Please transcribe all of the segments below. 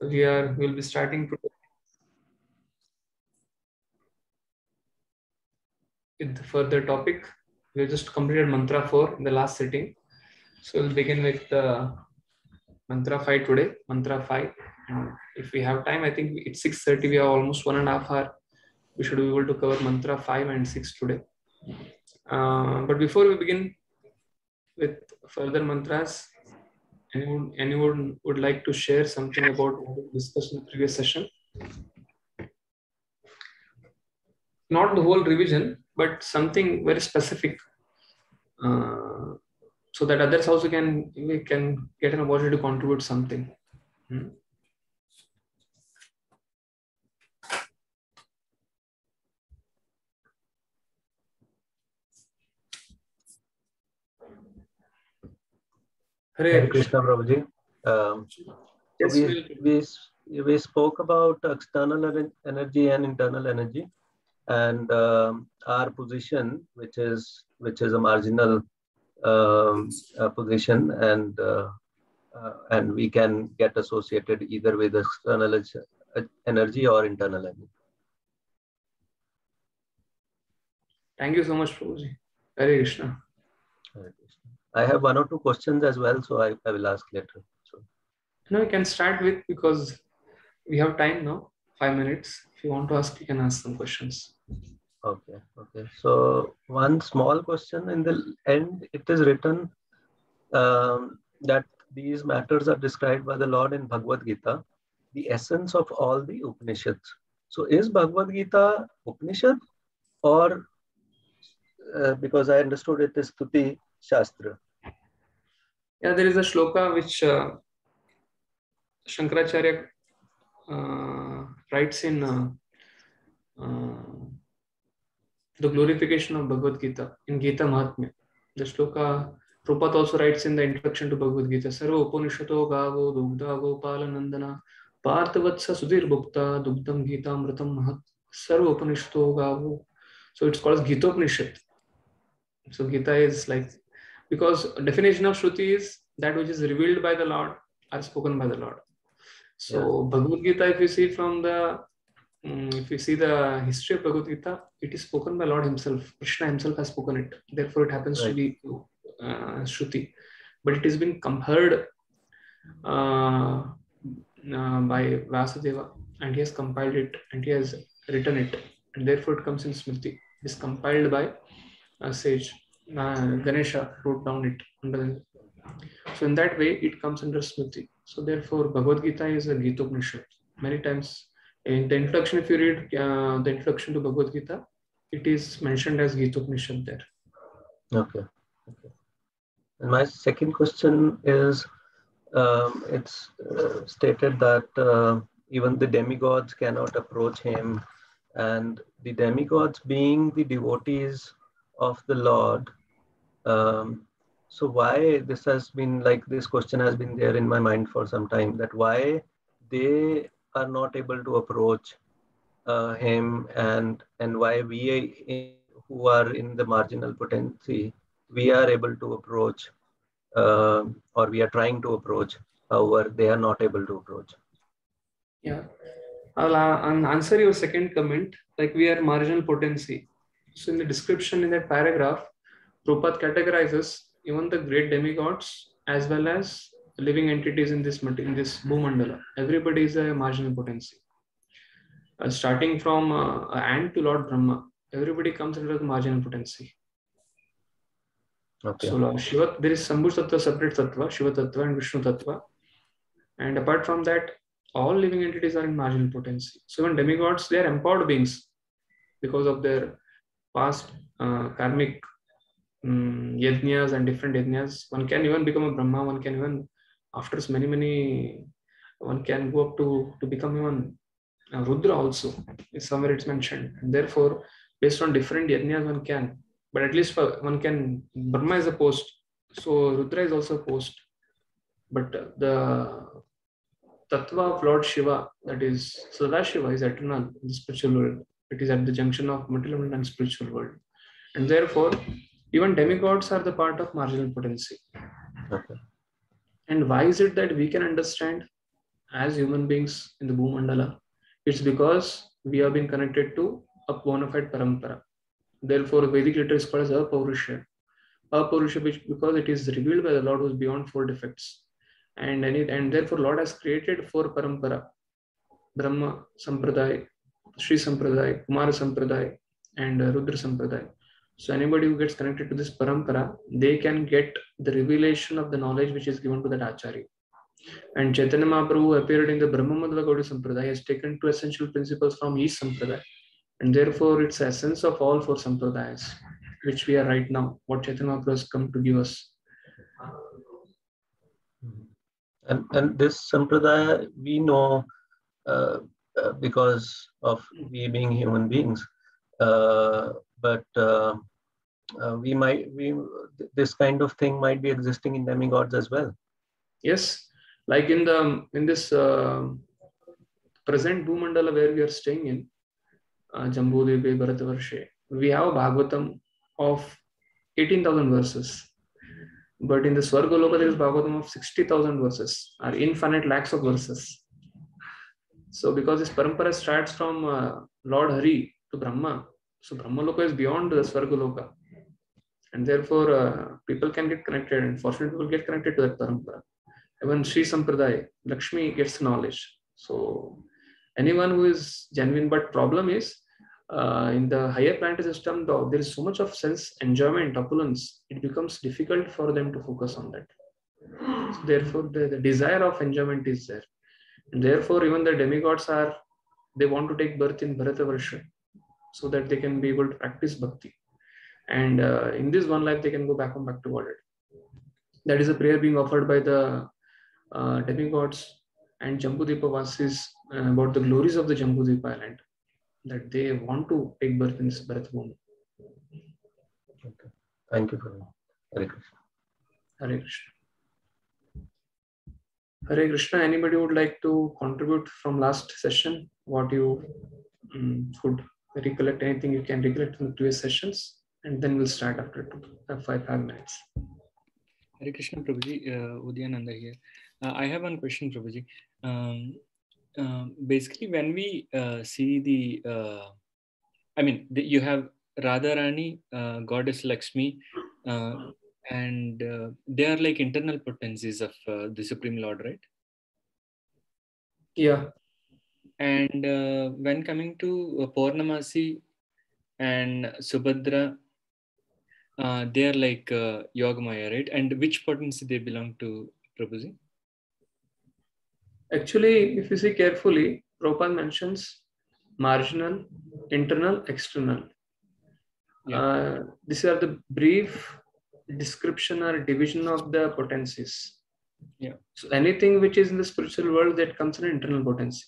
We'll be starting today with the further topic. We just completed mantra 4 in the last sitting. So we'll begin with mantra 5 today, mantra 5. And if we have time, I think it's 6:30, we have almost 1.5 hours. We should be able to cover mantra 5 and 6 today. But before we begin with further mantras, anyone would like to share something about what we discussed in the previous session? Not the whole revision, but something very specific, so that others also can get an opportunity to contribute something. Hare Krishna, Prabhuji. Yes, we spoke about external energy and internal energy, and our position, which is a marginal position, and we can get associated either with external energy or internal energy. Thank you so much, Prabhuji. Hare Krishna. Hare Krishna. I have 1 or 2 questions as well, so I will ask later. So. No, we can start with, because we have time now, 5 minutes. If you want to ask, you can ask some questions. Okay. So one small question in the end, it is written that these matters are described by the Lord in Bhagavad Gita, the essence of all the Upanishads. So is Bhagavad Gita Upanishad, or because I understood it is Stuti Shastra? Yeah, there is a shloka which Shankaracharya writes in the glorification of Bhagavad Gita in Gita Mahatmya. The shloka Prabhupada also writes in the introduction to Bhagavad Gita, Sarva Upanishato Gavo Dugdha Gopala Nandana Parthavatsa Sudhir Bhukta Dugdham Gita Amritam Mahat Sarva Upanishato Gavo. So it's called as Gita Upanishad. So Gita is like, because definition of Shruti is that which is revealed by the Lord or spoken by the Lord. So Bhagavad Gita, if you see the history of Bhagavad Gita, it is spoken by Lord himself. Krishna himself has spoken it. Therefore, it happens to be Shruti. But it has been heard by Vasudeva, and he has compiled it and he has written it. And therefore, it comes in Smriti. It is compiled by a sage. Ganesha wrote down it. So in that way, it comes under Smriti. So therefore, Bhagavad Gita is a Gita Upanishad. Many times in the introduction, if you read the introduction to Bhagavad Gita, it is mentioned as Gita Upanishad there. Okay. And my second question is, it's stated that even the demigods cannot approach him, and the demigods being the devotees of the Lord. So why this has been like, this question has been there in my mind for some time, that why they are not able to approach him, and why we who are in the marginal potency, we are able to approach, or we are trying to approach, however they are not able to approach. Yeah, I'll answer your second comment, like we are marginal potency. So in the description in that paragraph, Prabhupada categorizes even the great demigods as well as living entities in this Bhumandala. Everybody is a marginal potency. Starting from ant to Lord Brahma, everybody comes under the marginal potency. Okay. So Lord Shiva, there is Sambhu Tattva, separate Tattva, Shiva Tattva and Vishnu Tattva. And apart from that, all living entities are in marginal potency. So even demigods, they are empowered beings because of their past karmic yajnas and different yajnas. One can even become a Brahma, one can even, after many, one can go up to become even Rudra also. Somewhere it's mentioned. And therefore, based on different yajnas, one can. But at least one can, Brahma is a post. So Rudra is also a post. But the Tattva of Lord Shiva, that is Sadashiva, is eternal in the spiritual world. It is at the junction of material world and spiritual world. And therefore, even demigods are the part of marginal potency. Okay. And why is it that we can understand as human beings in the Bhumandala, it's because we have been connected to a bona fide parampara. Therefore, Vedic literature is called as Apaurusha. Apaurusha, which because it is revealed by the Lord who's beyond four defects. And therefore, Lord has created four parampara: Brahma Sampradaya, Sri Sampradaya, Kumara Sampradaya, and Rudra Sampradaya. So anybody who gets connected to this parampara, they can get the revelation of the knowledge which is given to that Acharya. And Chaitanya Mahaprabhu appeared in the Brahma Madhva Gaudiya Sampradaya, has taken two essential principles from each Sampradaya. And therefore, it's the essence of all four Sampradayas, which we are right now, what Chaitanya Mahaprabhu has come to give us. And this Sampradaya, we know because of we being human beings. But this kind of thing might be existing in demigods as well. Yes, like in this present Bhumandala where we are staying in, Jambudvipe, Bharatavarshe, we have a Bhagavatam of 18,000 verses. But in the Swargaloka, there is Bhagavatam of 60,000 verses, or infinite lakhs of verses. So because this parampara starts from Lord Hari to Brahma, so Brahma Loka is beyond the Swargaloka. And therefore, people can get connected, and fortunate people get connected to that parampara. Even Sri Sampradaya, Lakshmi gets knowledge. So anyone who is genuine, but problem is in the higher planetary system, though, there is so much of sense enjoyment, opulence, it becomes difficult for them to focus on that. So therefore, the desire of enjoyment is there. And therefore, even the demigods they want to take birth in Bharatavarsha so that they can be able to practice bhakti. And in this one life, they can go back to Godhead. That is a prayer being offered by the demigods and Jambudvipa Vasis about the glories of the Jambudvipa island, that they want to take birth in this Bharat Bhumi. Okay. Thank you for that. Hare Krishna. Hare Krishna. Hare Krishna. Anybody would like to contribute from last session? What you could recollect? Anything you can recollect from the previous sessions? And then we'll start after 5 minutes. Hare Krishna, Prabhuji. Udyananda here. I have one question, Prabhuji. Basically, when we see you have Radharani, Goddess Lakshmi, and they are like internal potencies of the Supreme Lord, right? Yeah. And when coming to Purnamasi and Subhadra, they are like Yogamaya, right? And which potency they belong to, Prabhuji? Actually, if you see carefully, Prabhupada mentions marginal, internal, external. Yeah. These are the brief description or division of the potencies. Yeah. So anything which is in the spiritual world, that comes in an internal potency.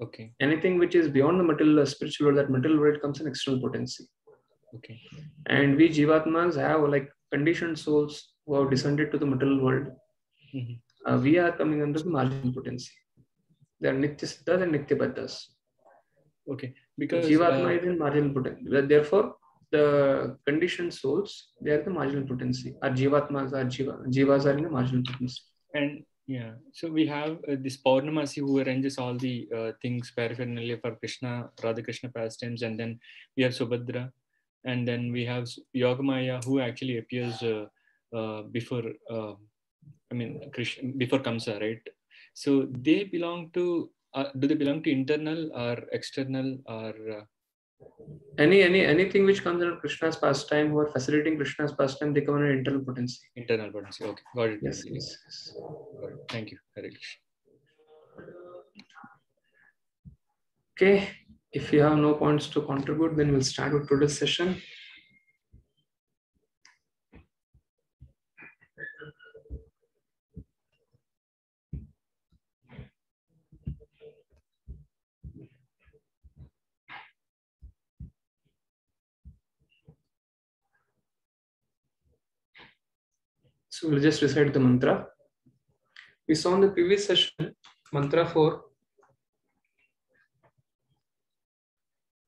Okay. Anything which is beyond the material spiritual world, that material world comes in external potency. Okay. And we Jivatmas have like conditioned souls who have descended to the material world. Mm-hmm. We are coming under the marginal potency. They are Nitya Siddhas and Nitya Baddhas. Okay. Because Jivatma is in marginal potency. Therefore, the conditioned souls, they are the marginal potency. Our Jivatmas are Jivas are in the marginal potency. And yeah, so we have this Purnamasi who arranges all the things paraphernalia for Krishna, Radha Krishna pastimes, and then we have Subhadra, and then we have Yogamaya who actually appears before, Krishna, before Kamsa, right? So they belong to, do they belong to internal or external or? Anything which comes under Krishna's pastime, who are facilitating Krishna's pastime, they come under internal potency. Internal potency. Okay, got it. Yes. Got it. Thank you, Hare Krishna. Okay, if you have no points to contribute, then we'll start with today's session. So we'll just recite the mantra. We saw in the previous session, mantra 4,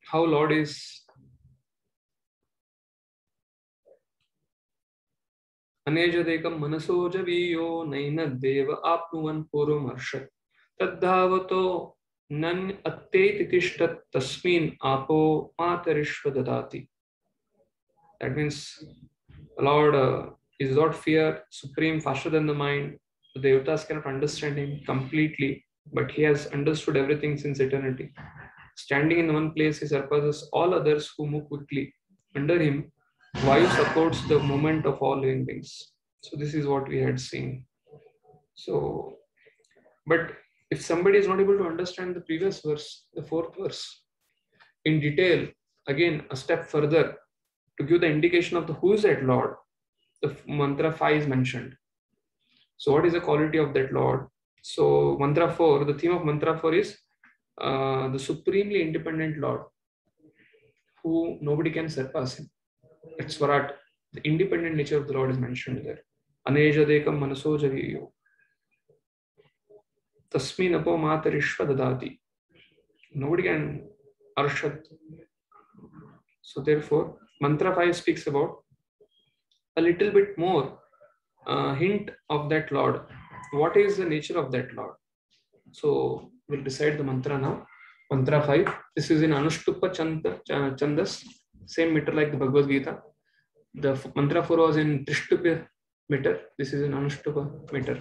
how Lord is अनेजदेकं मनसो जवीयो नैनद्देव आप्नुवन् पूर्वमर्षत् तद्धावतो नन् अत्तेति तिष्ठत् तस्मिन् आपो मातरिष्व ददाति. That means Lord is not fear, supreme, faster than the mind. The Devatas cannot understand him completely, but he has understood everything since eternity. Standing in one place, he surpasses all others who move quickly. Under him, Vayu supports the movement of all living beings. So this is what we had seen. So, but if somebody is not able to understand the previous verse, the fourth verse, in detail, again, a step further, to give the indication of the who is that Lord, the mantra 5 is mentioned. So what is the quality of that Lord? So mantra 4, the theme of mantra 4 is the supremely independent Lord, who nobody can surpass him. It's Swarat. The independent nature of the Lord is mentioned there. Anejadekam manaso javiyo. Tasmin apo matarishva dadati. Nobody can arshad. So therefore, mantra 5 speaks about a little bit more hint of that Lord. What is the nature of that Lord? So we'll decide the mantra now. Mantra 5. This is in Anushtupa Chandas, same meter like the Bhagavad Gita. The mantra 4 was in Trishtupa meter. This is in Anushtupa meter.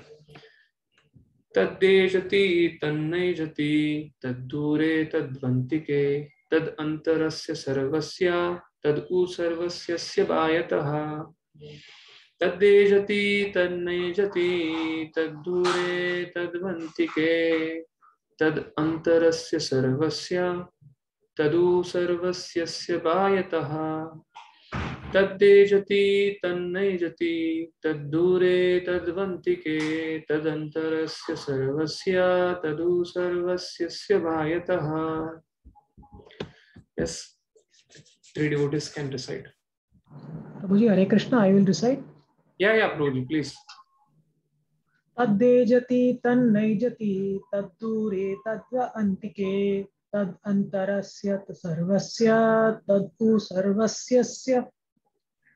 Taddejati tannejati taddure tadvantike tad antarasya sarvasya tad u sarvasya bhayataha. Taddejati tannejati taddure tadvantike tad antarasya sarvasya tadu sarvasya bhayataha. Taddejati tannejati taddure tadvantike tadantarasya sarvasya tadu sarvasya bhayataha. Yes, 3 devotees can recite. Prabhuji, Hare Krishna, I will recite. Yeah, Prabhuji, please. Taddejati tannejati taddure tadva antike tad antarasya sarvasya tadu sarvasyasya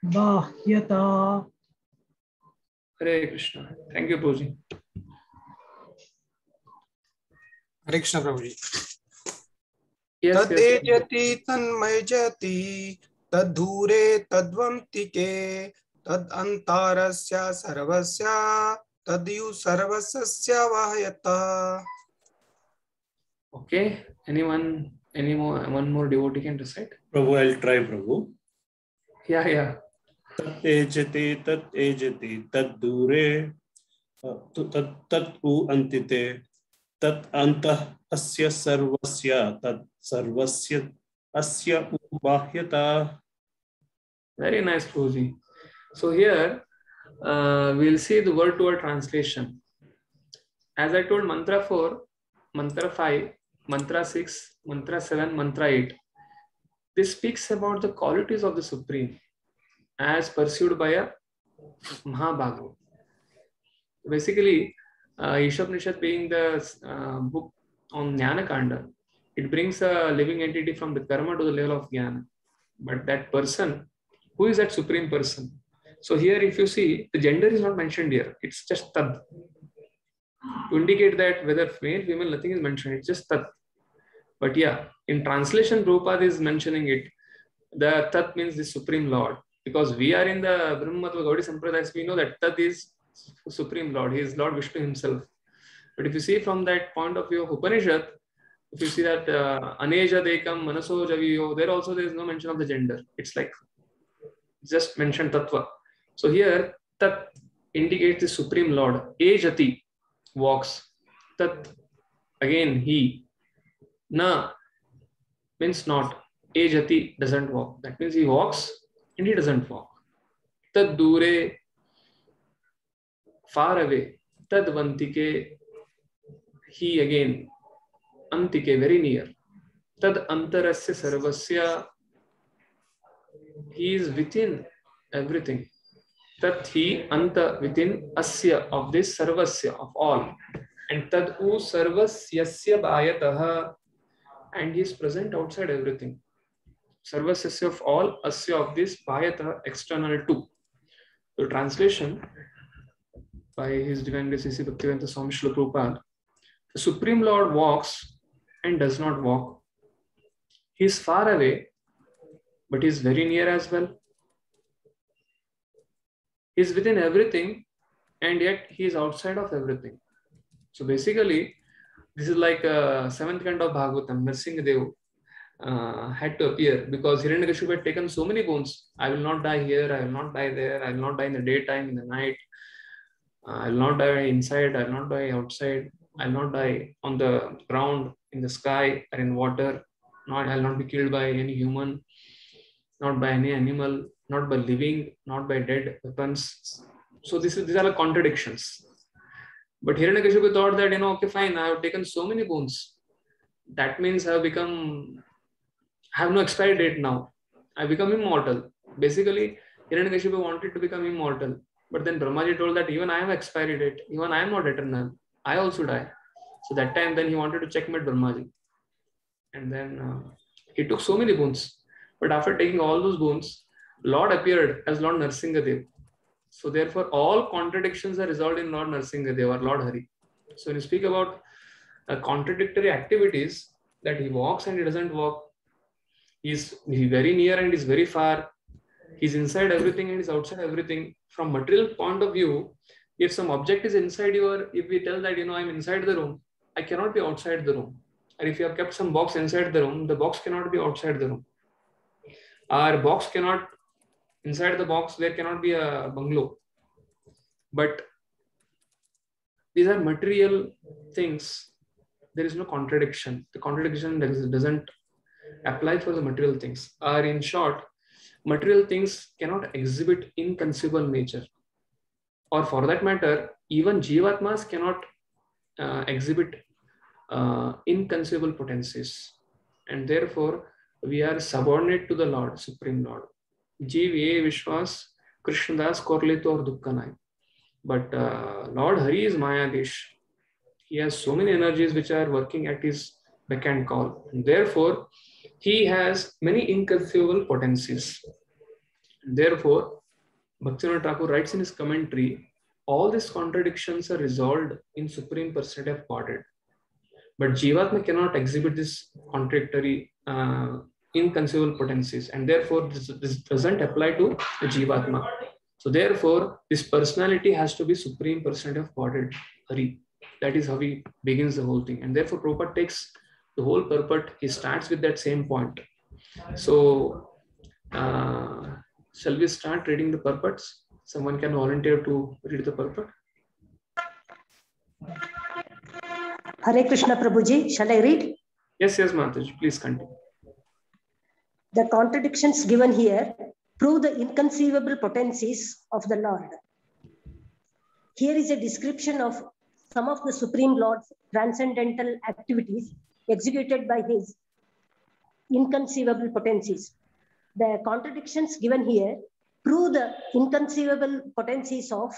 bahyata. Hare Krishna. Thank you, Prabhuji. Hare Krishna, Prabhuji. Yes. Tadejati tanmayjati tadhure tadvantike tad antarasya sarvasya tadyu sarvasya vahayata. Okay. One more devotee can recite? Prabhu, I'll try, Prabhu. Yeah. Tat ejati tad dure tat u antite tat anta asya sarvasya tat sarvasya asya bahyata. Very nice, Prabhuji. So here we'll see the word to word translation. As I told, mantra 4, mantra 5, mantra 6, mantra 7, mantra 8. This speaks about the qualities of the Supreme as pursued by a Mahabhaga. Basically, Ishopanishad being the book on Jnana Kanda, it brings a living entity from the karma to the level of Jnana. But that person, who is that Supreme person? So here, if you see, the gender is not mentioned here. It's just Tad. To indicate that whether male, female, nothing is mentioned. It's just Tad. But yeah, in translation, Prabhupada is mentioning it. The Tat means the Supreme Lord. Because we are in the Brahma Tattva Gaudiya Sampradaya, we know that Tat is Supreme Lord. He is Lord Vishnu himself. But if you see from that point of view of Upanishad, if you see that Aneja Dekam, Manaso Javiyo, there also there is no mention of the gender. It's like just mentioned Tattva. So here, Tat indicates the Supreme Lord. Ejati, walks. Tat, again, he. Na means not. Ejati doesn't walk. That means he walks and he doesn't walk. Tad dure, far away. Tad vantike, he again. Antike, very near. Tad antarasya sarvasya, he is within everything. Tat he anta, within asya, of this sarvasya, of all. And tad u sarvasyasya bhayataha, and he is present outside everything. Sarvasya of all, asya of this, bhayataha, external to. So translation by His Divine Grace A.C. Bhaktivedanta Swami Srila Prabhupada. The Supreme Lord walks and does not walk. He is far away, but he is very near as well. He is within everything, and yet he is outside of everything. So basically, this is like a seventh kind of Bhagavatam. Nrsimhadev had to appear because Hiranyakashipu had taken so many bones. I will not die here, I will not die there, I will not die in the daytime, in the night. I will not die inside, I will not die outside, I will not die on the ground, in the sky, or in water. I will not be killed by any human, not by any animal, not by living, not by dead weapons. So these are the contradictions. But Hiranyakashipu thought that, okay, fine, I have taken so many boons. That means I have no expiry date now. I become immortal. Basically, Hiranyakashipu wanted to become immortal. But then Brahmaji told that even I have expiry date, even I am not eternal. I also die. So that time then he wanted to checkmate Brahmaji. And then he took so many boons. But after taking all those boons, Lord appeared as Lord Nrsimhadev. So therefore, all contradictions are resolved in Lord Nrsimhadev or Lord Hari. So when you speak about contradictory activities, that he walks and he doesn't walk, he's very near and he's very far, he's inside everything and he's outside everything. From material point of view, if some object is inside you, or if we tell that, I'm inside the room, I cannot be outside the room. Or if you have kept some box inside the room, the box cannot be outside the room. Our box cannot, inside the box, there cannot be a bungalow. But these are material things. There is no contradiction. The contradiction doesn't apply for the material things. Or in short, material things cannot exhibit inconceivable nature. Or for that matter, even Jivatmas cannot exhibit inconceivable potencies. And therefore, we are subordinate to the Lord, Supreme Lord. Jeev ye Vishwas, Krishnadas Korleto or Dukkanai. But Lord Hari is Mayadesh. He has so many energies which are working at his beck and call. And therefore, he has many inconceivable potencies. And therefore, Bhaktivinoda Thakur writes in his commentary, all these contradictions are resolved in Supreme Personality of Godhead. But Jivatma cannot exhibit this contradictory, inconceivable potencies. And therefore, this doesn't apply to the Jivatma. So therefore, this personality has to be Supreme Personality of Godhead, Hari. That is how he begins the whole thing. And therefore, Prabhupada takes the whole purport. He starts with that same point. So, shall we start reading the purports? Someone can volunteer to read the purport. Hare Krishna Prabhuji, shall I read? Yes, Mataji, please continue. The contradictions given here prove the inconceivable potencies of the Lord. Here is a description of some of the Supreme Lord's transcendental activities executed by his inconceivable potencies. The contradictions given here prove the inconceivable potencies of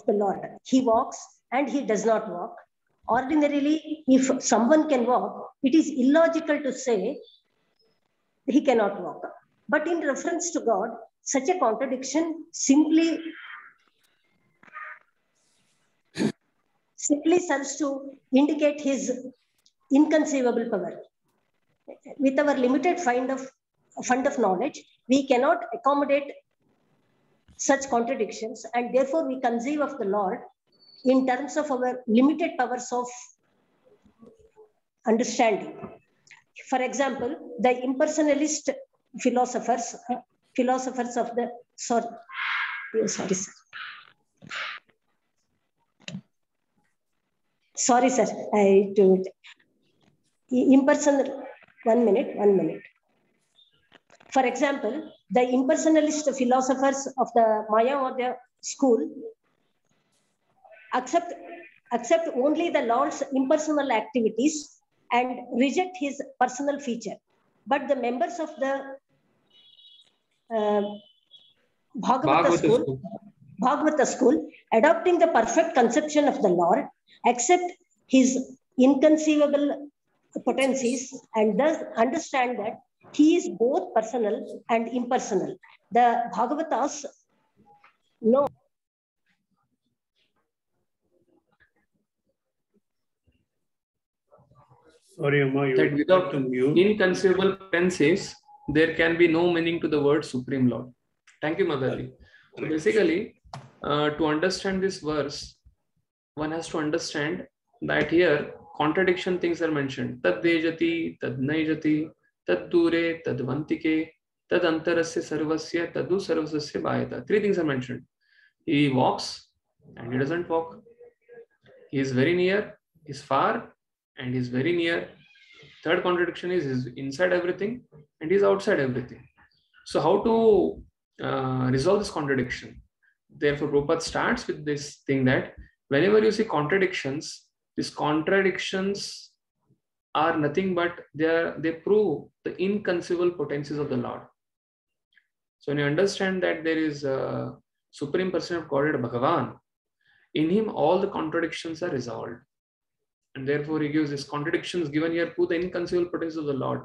the Lord. He walks and he does not walk. Ordinarily, if someone can walk, it is illogical to say he cannot walk. But in reference to God, such a contradiction simply serves to indicate his inconceivable power. With our limited fund of knowledge, we cannot accommodate such contradictions, and therefore we conceive of the Lord in terms of our limited powers of understanding. For example, the impersonalist philosophers of the sorry sir, I do it. Impersonal. One minute. For example, the impersonalist philosophers of the Mayavada school accept only the Lord's impersonal activities and reject his personal feature. But the members of the Bhagavata school, adopting the perfect conception of the Lord, accept his inconceivable potencies and thus understand that he is both personal and impersonal. The Bhagavatas No. Sorry, Amma, you That have without to mute. inconceivable potencies, there can be no meaning to the word Supreme Lord. Thank you, Madhali. So basically, to understand this verse, one has to understand that here contradiction things are mentioned. Tad dejati, tad naijati, tad dure, tad vantike, tad antarasya sarvasya, tadu sarvasya bhayata. Three things are mentioned. He walks and he doesn't walk. He is very near, he is far, and he is very near. Third contradiction is he's inside everything and he's outside everything. So how to resolve this contradiction? Therefore, Prabhupada starts with this thing that whenever you see contradictions, these contradictions are nothing but they prove the inconceivable potencies of the Lord. So when you understand that there is a Supreme Person of Godhead, Bhagavan, in him all the contradictions are resolved. And therefore he gives these contradictions given here prove the inconceivable potencies of the Lord.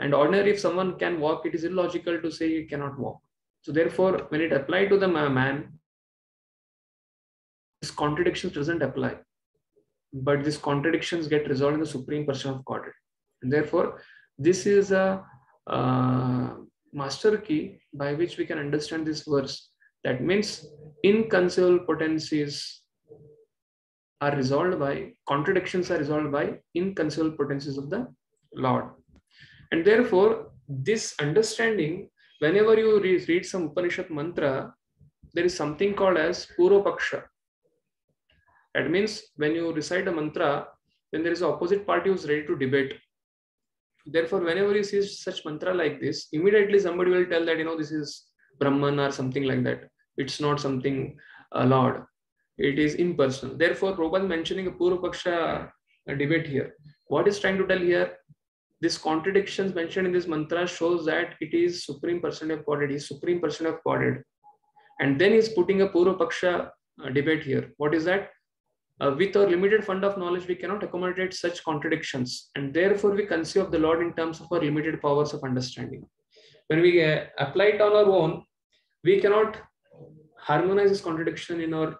And ordinarily, if someone can walk, it is illogical to say he cannot walk. So therefore, when it applied to the man, this contradiction doesn't apply. But these contradictions get resolved in the Supreme Person of Godhead. And therefore, this is a master key by which we can understand this verse. That means inconceivable potencies are resolved by, contradictions are resolved by inconceivable potencies of the Lord. And therefore, this understanding, whenever you read some Upanishad mantra, there is something called as Purvapaksha. That means when you recite a mantra, then there is an opposite party who is ready to debate. Therefore, whenever you see such mantra like this, immediately somebody will tell that, this is Brahman or something like that. It's not something Lord. It is impersonal. Therefore, Prabhupada is mentioning a Purvapaksha debate here. What is trying to tell here? This contradictions mentioned in this mantra shows that it is Supreme Person of Godhead. He is Supreme Person of Godhead. And then he is putting a Purvapaksha debate here. What is that? With our limited fund of knowledge, we cannot accommodate such contradictions. And therefore, we conceive of the Lord in terms of our limited powers of understanding. When we apply it on our own, we cannot harmonize this contradiction in our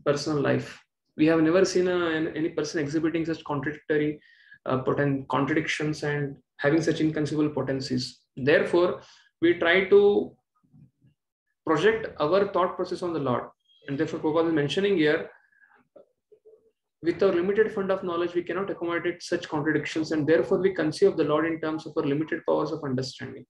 personal life. We have never seen any person exhibiting such contradictory contradictions and having such inconceivable potencies. Therefore, we try to project our thought process on the Lord. And therefore, Prabhupada is mentioning here, with our limited fund of knowledge, we cannot accommodate such contradictions, and therefore we conceive of the Lord in terms of our limited powers of understanding.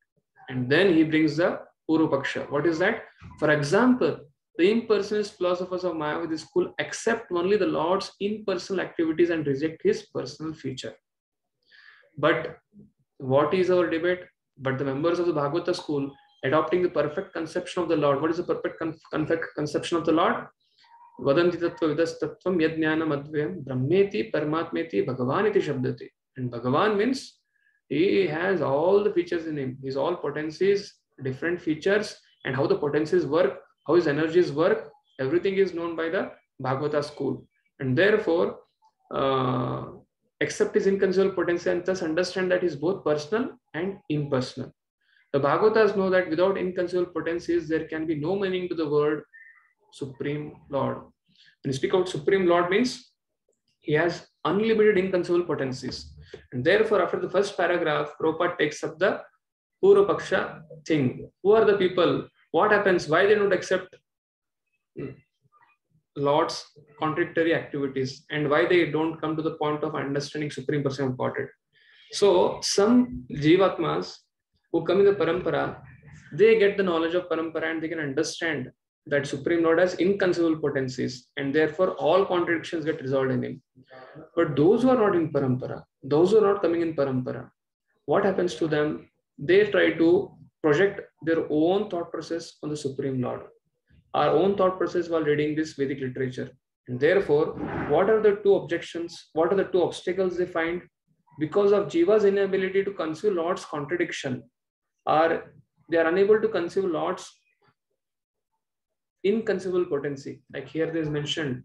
And then he brings the Purvapaksha. What is that? For example, the impersonalist philosophers of Mayavadi school accept only the Lord's impersonal activities and reject his personal feature. But what is our debate? But the members of the Bhagavata school adopting the perfect conception of the Lord. What is the perfect conception of the Lord? Vadanti tattva vidas tattvam yajnanam advayam brahmeti paramatmeti bhagavan iti shabdati. And Bhagavan means he has all the features in him. He's all potencies, different features, and how the potencies work, how his energies work, everything is known by the Bhagavata school. And therefore, accept his inconceivable potency and thus understand that he is both personal and impersonal. The Bhagavatas know that without inconceivable potencies, there can be no meaning to the word Supreme Lord. When you speak about Supreme Lord means he has unlimited inconceivable potencies. And therefore, after the first paragraph, Prabhupada takes up the Purvapaksha thing. Who are the people? What happens? Why they don't accept Lord's contradictory activities, and why they don't come to the point of understanding Supreme Person of Godhead? So, some Jivatmas who come in the Parampara, they get the knowledge of Parampara and they can understand that Supreme Lord has inconceivable potencies, and therefore all contradictions get resolved in him. But those who are not in Parampara, those who are not coming in Parampara, what happens to them? They try to project their own thought process on the Supreme Lord. Our own thought process while reading this Vedic literature. And therefore, what are the two objections? What are the two obstacles they find? Because of Jiva's inability to conceive Lord's contradiction, they are unable to conceive Lord's inconceivable potency. Like here there is mentioned,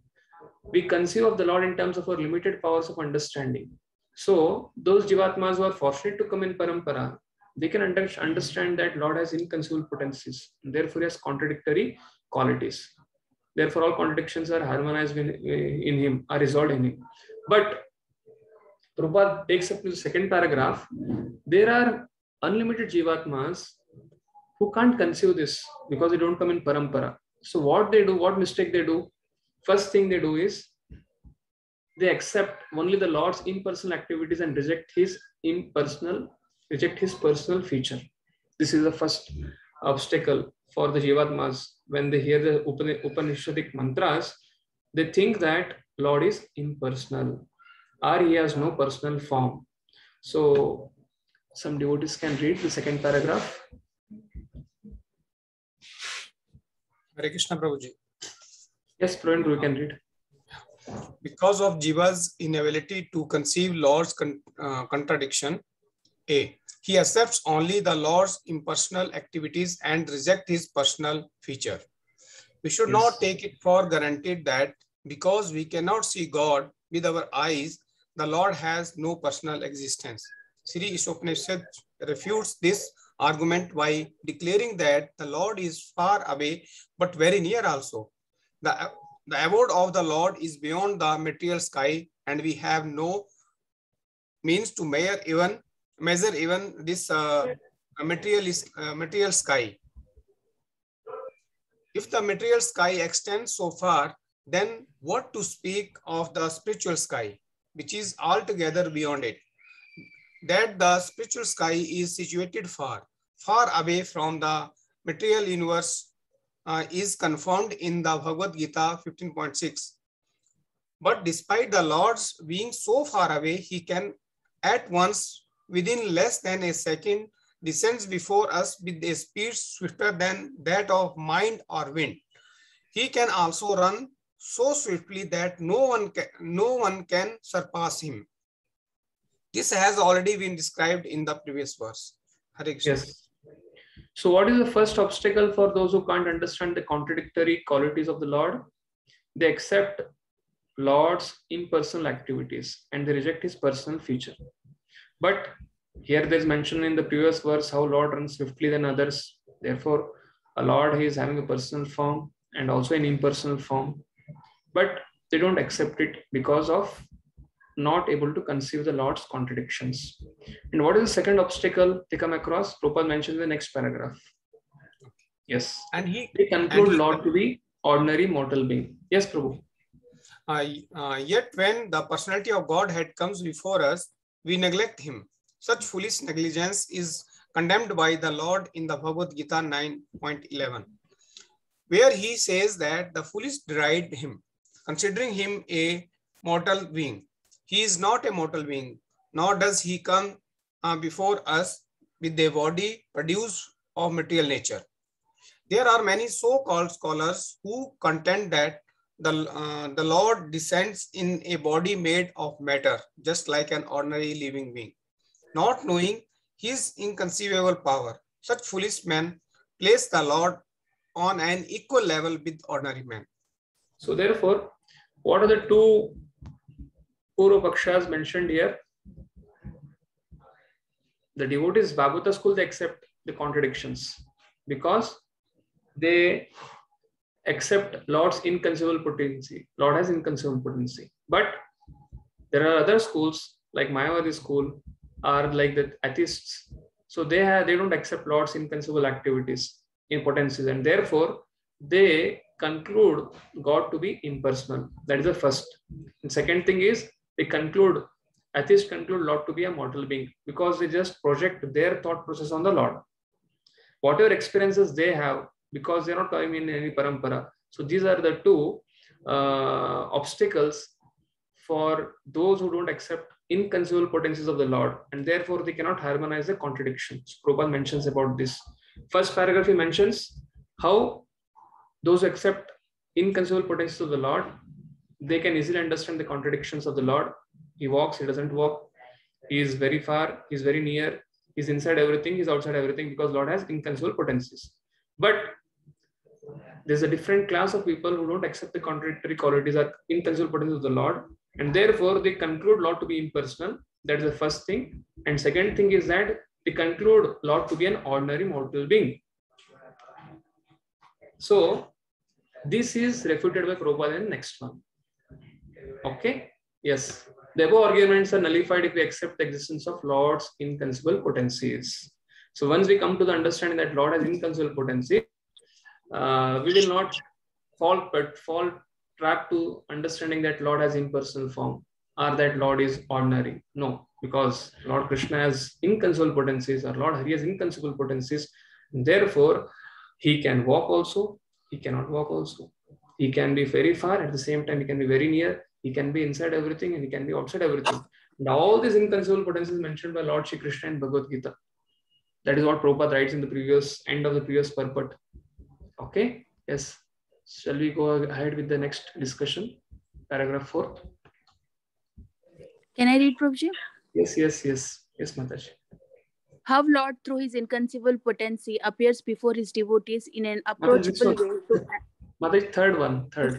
we conceive of the Lord in terms of our limited powers of understanding. So those Jivatmas who are fortunate to come in Parampara, they can understand that Lord has inconceivable potencies. And therefore, he has contradictory qualities. Therefore, all contradictions are harmonized in him, are resolved in him. But Prabhupada takes up to the second paragraph. There are unlimited Jivatmas who can't conceive this because they don't come in parampara. So what they do, what mistake they do? First thing they do is they accept only the Lord's impersonal activities and reject his personal feature. This is the first obstacle for the Jivatmas. When they hear the Upanishadic mantras, they think that Lord is impersonal or he has no personal form. So some devotees can read the second paragraph. Hare Krishna Prabhuji. Yes, Praveen, you can read. Because of Jiva's inability to conceive Lord's contradiction, A. He accepts only the Lord's impersonal activities and rejects his personal feature. We should not take it for granted that because we cannot see God with our eyes, the Lord has no personal existence. Sri Ishopanishad refutes this argument by declaring that the Lord is far away but very near also. The abode of the Lord is beyond the material sky, and we have no means to measure even this material sky. If the material sky extends so far, then what to speak of the spiritual sky, which is altogether beyond it? That the spiritual sky is situated far away from the material universe is confirmed in the Bhagavad Gita 15.6. But despite the Lord's being so far away, he can at once, within less than a second, descends before us with a speed swifter than that of mind or wind. He can also run so swiftly that no one can surpass him. This has already been described in the previous verse. Hare Krishna. Yes. So what is the first obstacle for those who can't understand the contradictory qualities of the Lord? They accept Lord's impersonal activities and they reject his personal feature. But here there's mentioned in the previous verse how Lord runs swiftly than others. Therefore, a Lord, he is having a personal form and also an impersonal form. But they don't accept it because of not able to conceive the Lord's contradictions. And what is the second obstacle they come across? Prabhupada mentioned in the next paragraph. Yes. And they conclude Lord to be ordinary mortal being. Yes, Prabhu. Yet when the personality of Godhead comes before us, we neglect him. Such foolish negligence is condemned by the Lord in the Bhagavad Gita 9.11, where he says that the foolish deride him, considering him a mortal being. He is not a mortal being, nor does he come before us with a body produced of material nature. There are many so-called scholars who contend that the Lord descends in a body made of matter, just like an ordinary living being, not knowing his inconceivable power. Such foolish men place the Lord on an equal level with ordinary men. So therefore, what are the two Purva Pakshas mentioned here? The devotees Bhagavata school, they accept the contradictions because they accept Lord's inconceivable potency. Lord has inconceivable potency. But there are other schools like Mayavadi school are like the atheists. So they don't accept Lord's inconceivable activities in potencies, and therefore they conclude God to be impersonal. That is the first. And second thing is atheists conclude Lord to be a mortal being because they just project their thought process on the Lord. Whatever experiences they have, because they're not coming in any parampara. So these are the two obstacles for those who don't accept inconceivable potencies of the Lord, and therefore they cannot harmonize the contradictions. Prabhupada mentions about this. First paragraph he mentions how those who accept inconceivable potencies of the Lord, they can easily understand the contradictions of the Lord. He walks, he doesn't walk. He is very far, he is very near. He's inside everything, he's outside everything, because Lord has inconceivable potencies. But there's a different class of people who don't accept the contradictory qualities or inconceivable potencies of the Lord, and therefore they conclude Lord to be impersonal. That is the first thing. And second thing is that they conclude Lord to be an ordinary mortal being. So This is refuted by Prabhupada in the next one. Okay. Yes. The above arguments are nullified if we accept the existence of Lord's inconceivable potencies. So once we come to the understanding that Lord has inconceivable potency, we will not fall trapped to understanding that Lord has impersonal form or that Lord is ordinary. No, because Lord Krishna has inconceivable potencies or Lord Hari has inconceivable potencies. Therefore, he can walk also, he cannot walk also. He can be very far, at the same time he can be very near. He can be inside everything and he can be outside everything. And all these inconceivable potencies mentioned by Lord Shri Krishna in Bhagavad Gita. That is what Prabhupada writes in the previous end of the previous purport. Okay. Yes. Shall we go ahead with the next discussion? Paragraph 4. Can I read, Prabhuji? Yes, Mataji. How Lord, through his inconceivable potency, appears before his devotees in an approachable way. Mataji, third one. Third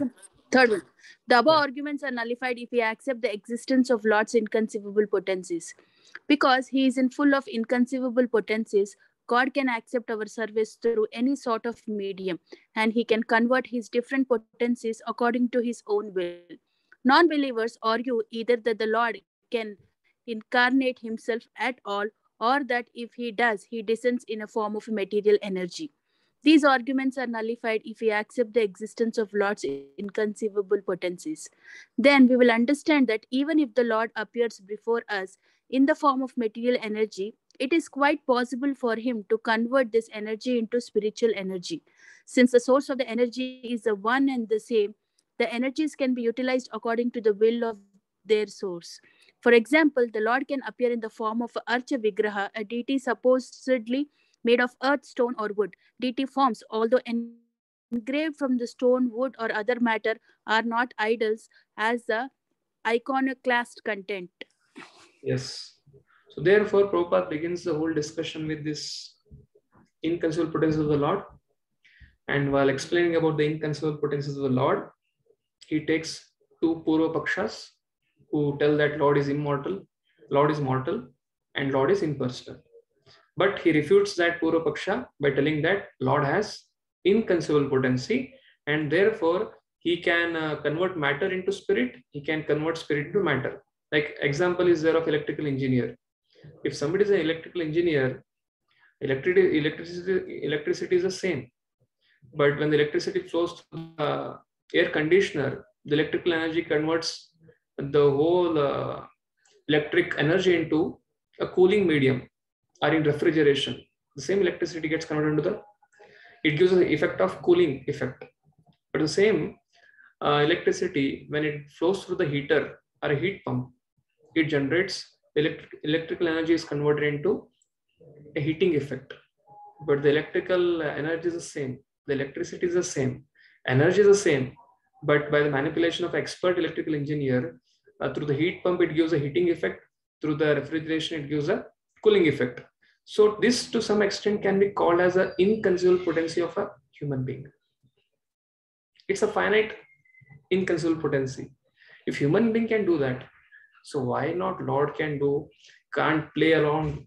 one. The above arguments are nullified if we accept the existence of Lord's inconceivable potencies. Because he is in full of inconceivable potencies, God can accept our service through any sort of medium, and he can convert his different potencies according to his own will. Non-believers argue either that the Lord can incarnate himself at all, or that if he does, he descends in a form of material energy. These arguments are nullified if we accept the existence of Lord's inconceivable potencies. Then we will understand that even if the Lord appears before us in the form of material energy, it is quite possible for him to convert this energy into spiritual energy. Since the source of the energy is the one and the same, the energies can be utilized according to the will of their source. For example, the Lord can appear in the form of Archa Vigraha, a deity supposedly made of earth, stone, or wood. Deity forms, although engraved from the stone, wood, or other matter, are not idols as the iconoclast content. Yes. So therefore, Prabhupada begins the whole discussion with this inconceivable potencies of the Lord. And while explaining about the inconceivable potencies of the Lord, he takes two Purva Pakshas who tell that Lord is immortal, Lord is mortal, and Lord is impersonal. But he refutes that Purva Paksha by telling that Lord has inconceivable potency, and therefore he can convert matter into spirit, he can convert spirit into matter. Like example is there of electrical engineer. If somebody is an electrical engineer, electricity is the same. But when the electricity flows through the air conditioner, the electrical energy converts the whole electric energy into a cooling medium, or in refrigeration. The same electricity gets converted into it gives the effect of cooling effect. But the same electricity, when it flows through the heater or a heat pump, it generates electrical energy is converted into a heating effect. But the electrical energy is the same. The electricity is the same. Energy is the same. But by the manipulation of expert electrical engineer, through the heat pump, it gives a heating effect. Through the refrigeration, it gives a cooling effect. So this to some extent can be called as an inconceivable potency of a human being. It's a finite inconceivable potency. If human being can do that, so why not Lord can't play around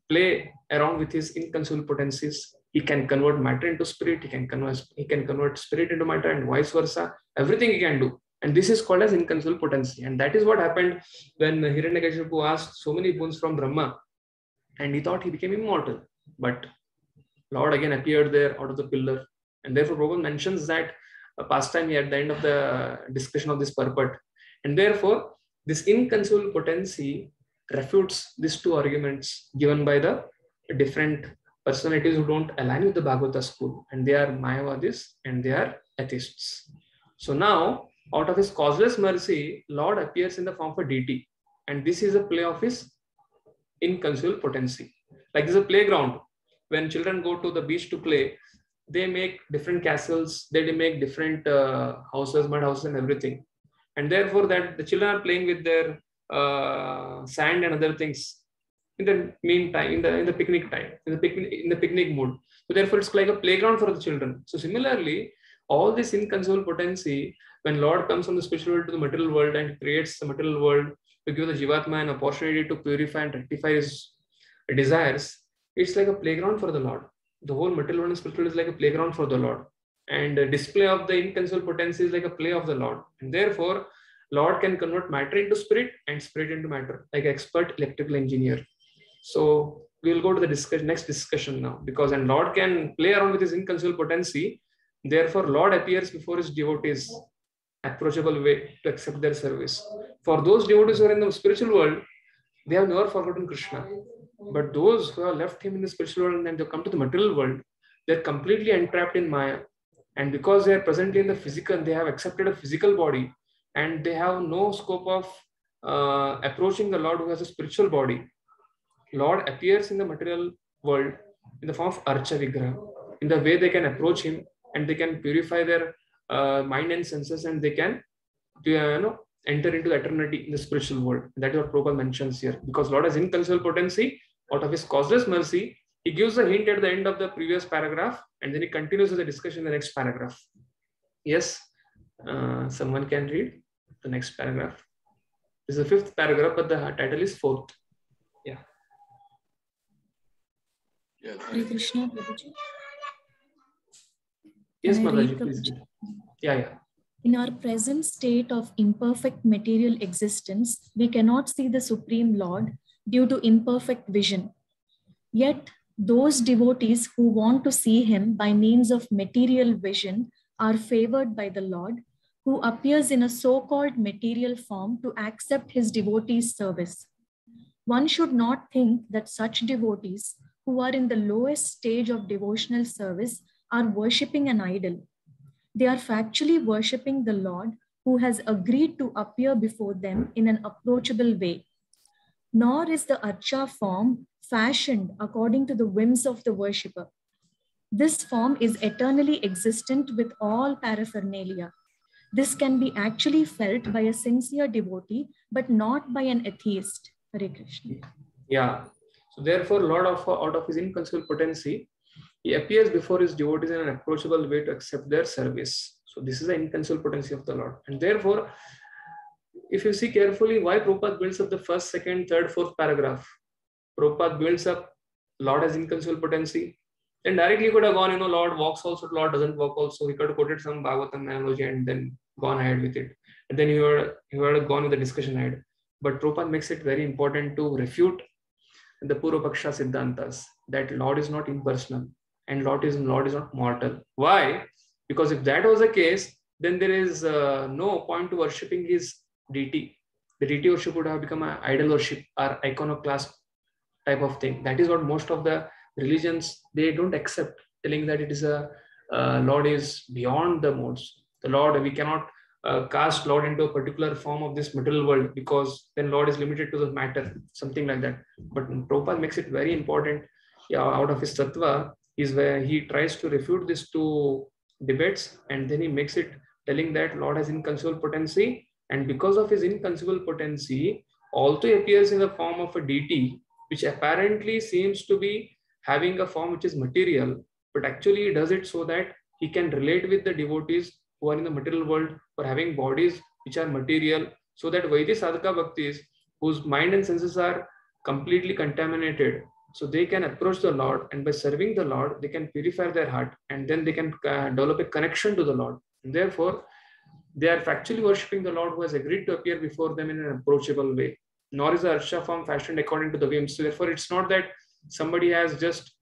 with his inconceivable potencies. He can convert matter into spirit, he can convert spirit into matter, and vice versa. Everything he can do. And this is called as inconceivable potency. And that is what happened when Hiranyakashipu asked so many boons from Brahma, and he thought he became immortal. But Lord again appeared there out of the pillar. And therefore Prabhupada mentions that pastime at the end of the discussion of this purport. And therefore this inconceivable potency refutes these two arguments given by the different personalities who don't align with the Bhagavata school. And they are Mayavadis and they are atheists. So now, out of his causeless mercy, Lord appears in the form of a deity. And this is a play of his inconceivable potency. Like this is a playground. When children go to the beach to play, they make different castles, they make different houses, mud houses and everything. And therefore that the children are playing with their sand and other things in the meantime, in the picnic time, in the picnic mood. So therefore it's like a playground for the children. So similarly, all this inconceivable potency, when Lord comes from the spiritual world to the material world and creates the material world to give the Jivatma an opportunity to purify and rectify his desires, it's like a playground for the Lord. The whole material world and spiritual is like a playground for the Lord. And the display of the inconceivable potency is like a play of the Lord. And therefore, Lord can convert matter into spirit and spirit into matter, like an expert electrical engineer. So we'll go to the next discussion now, because and Lord can play around with his inconceivable potency. Therefore, Lord appears before his devotees, approachable way to accept their service. For those devotees who are in the spiritual world, they have never forgotten Krishna. But those who have left him in the spiritual world and they come to the material world, they're completely entrapped in Maya. And because they are presently in the physical, they have accepted a physical body, and they have no scope of approaching the Lord who has a spiritual body. Lord appears in the material world in the form of Archa Vigraha, in the way they can approach him and they can purify their mind and senses, and they can enter into eternity in the spiritual world. That is what Prabhupada mentions here. Because Lord has inconceivable potency, out of his causeless mercy, he gives a hint at the end of the previous paragraph, and then he continues with the discussion in the next paragraph. Yes, someone can read the next paragraph. This is the 5th paragraph, but the title is 4th. Yeah. Hare Krishna, Prabhuji. Yes, Mataji, please. Yeah. In our present state of imperfect material existence, we cannot see the Supreme Lord due to imperfect vision. Yet, those devotees who want to see him by means of material vision are favored by the Lord, who appears in a so-called material form to accept his devotees' service. One should not think that such devotees who are in the lowest stage of devotional service are worshipping an idol. They are factually worshipping the Lord who has agreed to appear before them in an approachable way. Nor is the Archa form fashioned according to the whims of the worshipper. This form is eternally existent with all paraphernalia. This can be actually felt by a sincere devotee, but not by an atheist. Hare Krishna. Yeah. So therefore, Lord, out of his inconceivable potency, he appears before his devotees in an approachable way to accept their service. So this is the inconceivable potency of the Lord. And therefore, if you see carefully why Prabhupada builds up the 1st, 2nd, 3rd, 4th paragraph, Prabhupada builds up Lord has inconceivable potency. Then directly he could have gone, Lord walks also, Lord doesn't walk also. He could have quoted some Bhagavatam analogy and then gone ahead with it. And then he would have gone with the discussion ahead. But Prabhupada makes it very important to refute the Purvapaksha Siddhantas that Lord is not impersonal and Lord is not mortal. Why? Because if that was the case, then there is no point to worshipping his deity. The deity worship would have become an idol worship or iconoclast type of thing. That is what most of the religions, they don't accept, telling that it is a Lord is beyond the modes. The Lord, we cannot cast Lord into a particular form of this material world, because then Lord is limited to the matter, something like that. But Prabhupada makes it very important. Out of his tattva is where he tries to refute these two debates, and then he makes it telling that Lord has inconceivable potency, and because of his inconceivable potency, also he appears in the form of a deity, which apparently seems to be having a form which is material, but actually he does it so that he can relate with the devotees who are in the material world for having bodies which are material, so that Vaidhi Sadhaka Bhaktis, whose mind and senses are completely contaminated, so they can approach the Lord, and by serving the Lord, they can purify their heart, and then they can develop a connection to the Lord. And therefore, they are factually worshipping the Lord who has agreed to appear before them in an approachable way. Nor is the Archa form fashioned according to the whims. So therefore, it's not that somebody has just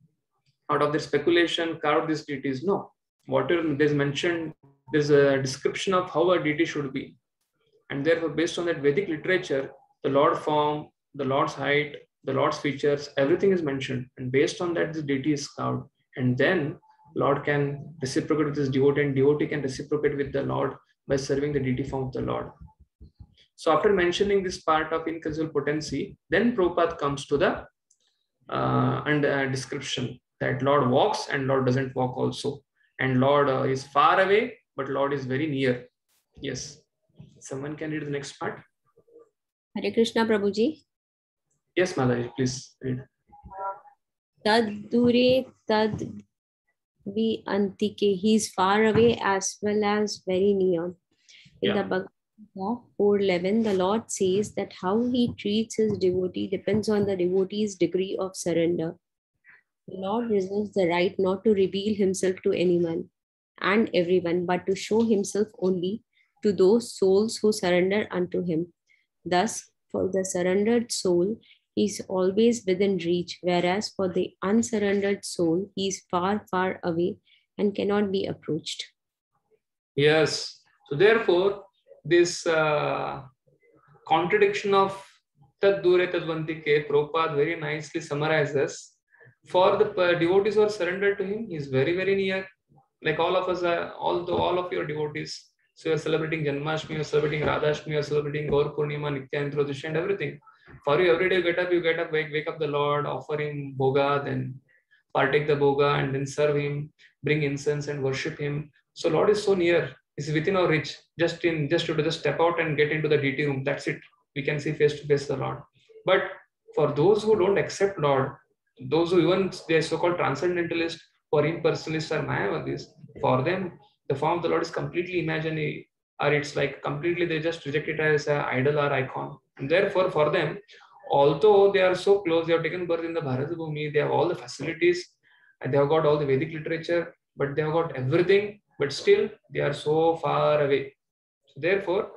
out of their speculation carved these deities. No. Whatever is mentioned, there's a description of how a deity should be. And therefore, based on that Vedic literature, the Lord form, the Lord's height, the Lord's features, everything is mentioned. And based on that, the deity is carved. And then Lord can reciprocate with his devotee, and devotee can reciprocate with the Lord by serving the deity form of the Lord. So after mentioning this part of inconceivable potency, then Prabhupada comes to the description that Lord walks and Lord doesn't walk also. And Lord is far away, but Lord is very near. Yes. Someone can read the next part. Hare Krishna, Prabhuji. Yes, Madaji, please read. Tad dure tad vi antike. He is far away as well as very near. In the Bhagavad Gita 4:11, the Lord says that how he treats his devotee depends on the devotee's degree of surrender. The Lord reserves the right not to reveal himself to anyone. and everyone, but to show himself only to those souls who surrender unto him. Thus, for the surrendered soul, he is always within reach, whereas for the unsurrendered soul, he is far, far away and cannot be approached. Yes. So therefore, this contradiction of Tad Dure Tadvantike, Prabhupada very nicely summarizes. For the devotees who are surrendered to him, he is very, very near. Like all of us are, all of your devotees. So you are celebrating Janmashtami, you are celebrating Radhashtami, you are celebrating Gaur Purnima, Nitya Introduction, and everything. For you, every day you get up, wake up the Lord, offer him bhoga, then partake the bhoga, and then serve him, bring incense and worship him. So Lord is so near. He's within our reach. Just to step out and get into the deity room. That's it. We can see face to face the Lord. But for those who don't accept Lord, those who even they're so-called transcendentalists or impersonalists or Mayavadis, for them the form of the Lord is completely imaginary, or it's like completely they just reject it as an idol or icon. And therefore, for them, although they are so close, they have taken birth in the Bharat Bhumi, they have all the facilities, and they have got all the Vedic literature, but they have got everything, but still they are so far away. So therefore,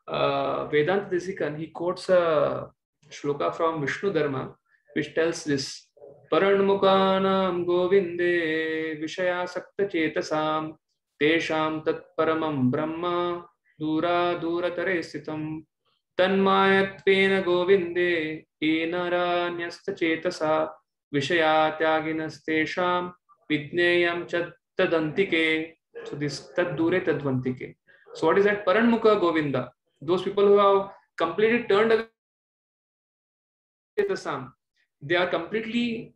Vedanta Desikan, he quotes a shloka from Vishnu Dharma, which tells this: Paranmukanam Govinde Vishaya Sakta Chetasam Tesham Tat Paramam Brahma Dura Dura Tare Sitam Tanmayatvena Govinde Enaranyasta Chetasa Vishaya Tyaginastesham Vidneyam Chattadantike. So this Tad Dure Tadvantike. So what is that? Paranmukha Govinda. Those people who have completely turned away the Sam, they are completely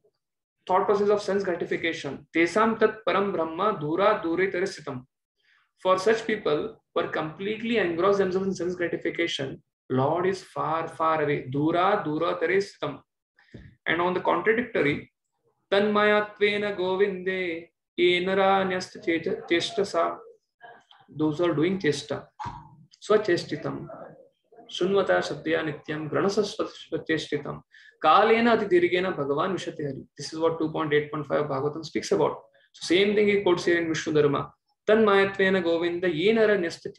thought process of sense gratification. Tesam tat param brahma dura dure teresitam. For such people who are completely engrossed themselves in sense gratification, Lord is far, far away. Dura dura teresitam. And on the contradictory, tanmayatvena govinde enara nyasta chestasa. Those who are doing chesta. Swachestitam. Shunvata Shabdya Nityam Granasasvachestitam Kalena Atidirigena Bhagavan Vishate Hari. This is what 2.8.5 Bhagavatam speaks about. So same thing he quotes here in Vishnu Dharma. Tanmayatvena Govinda Yenara Nyasta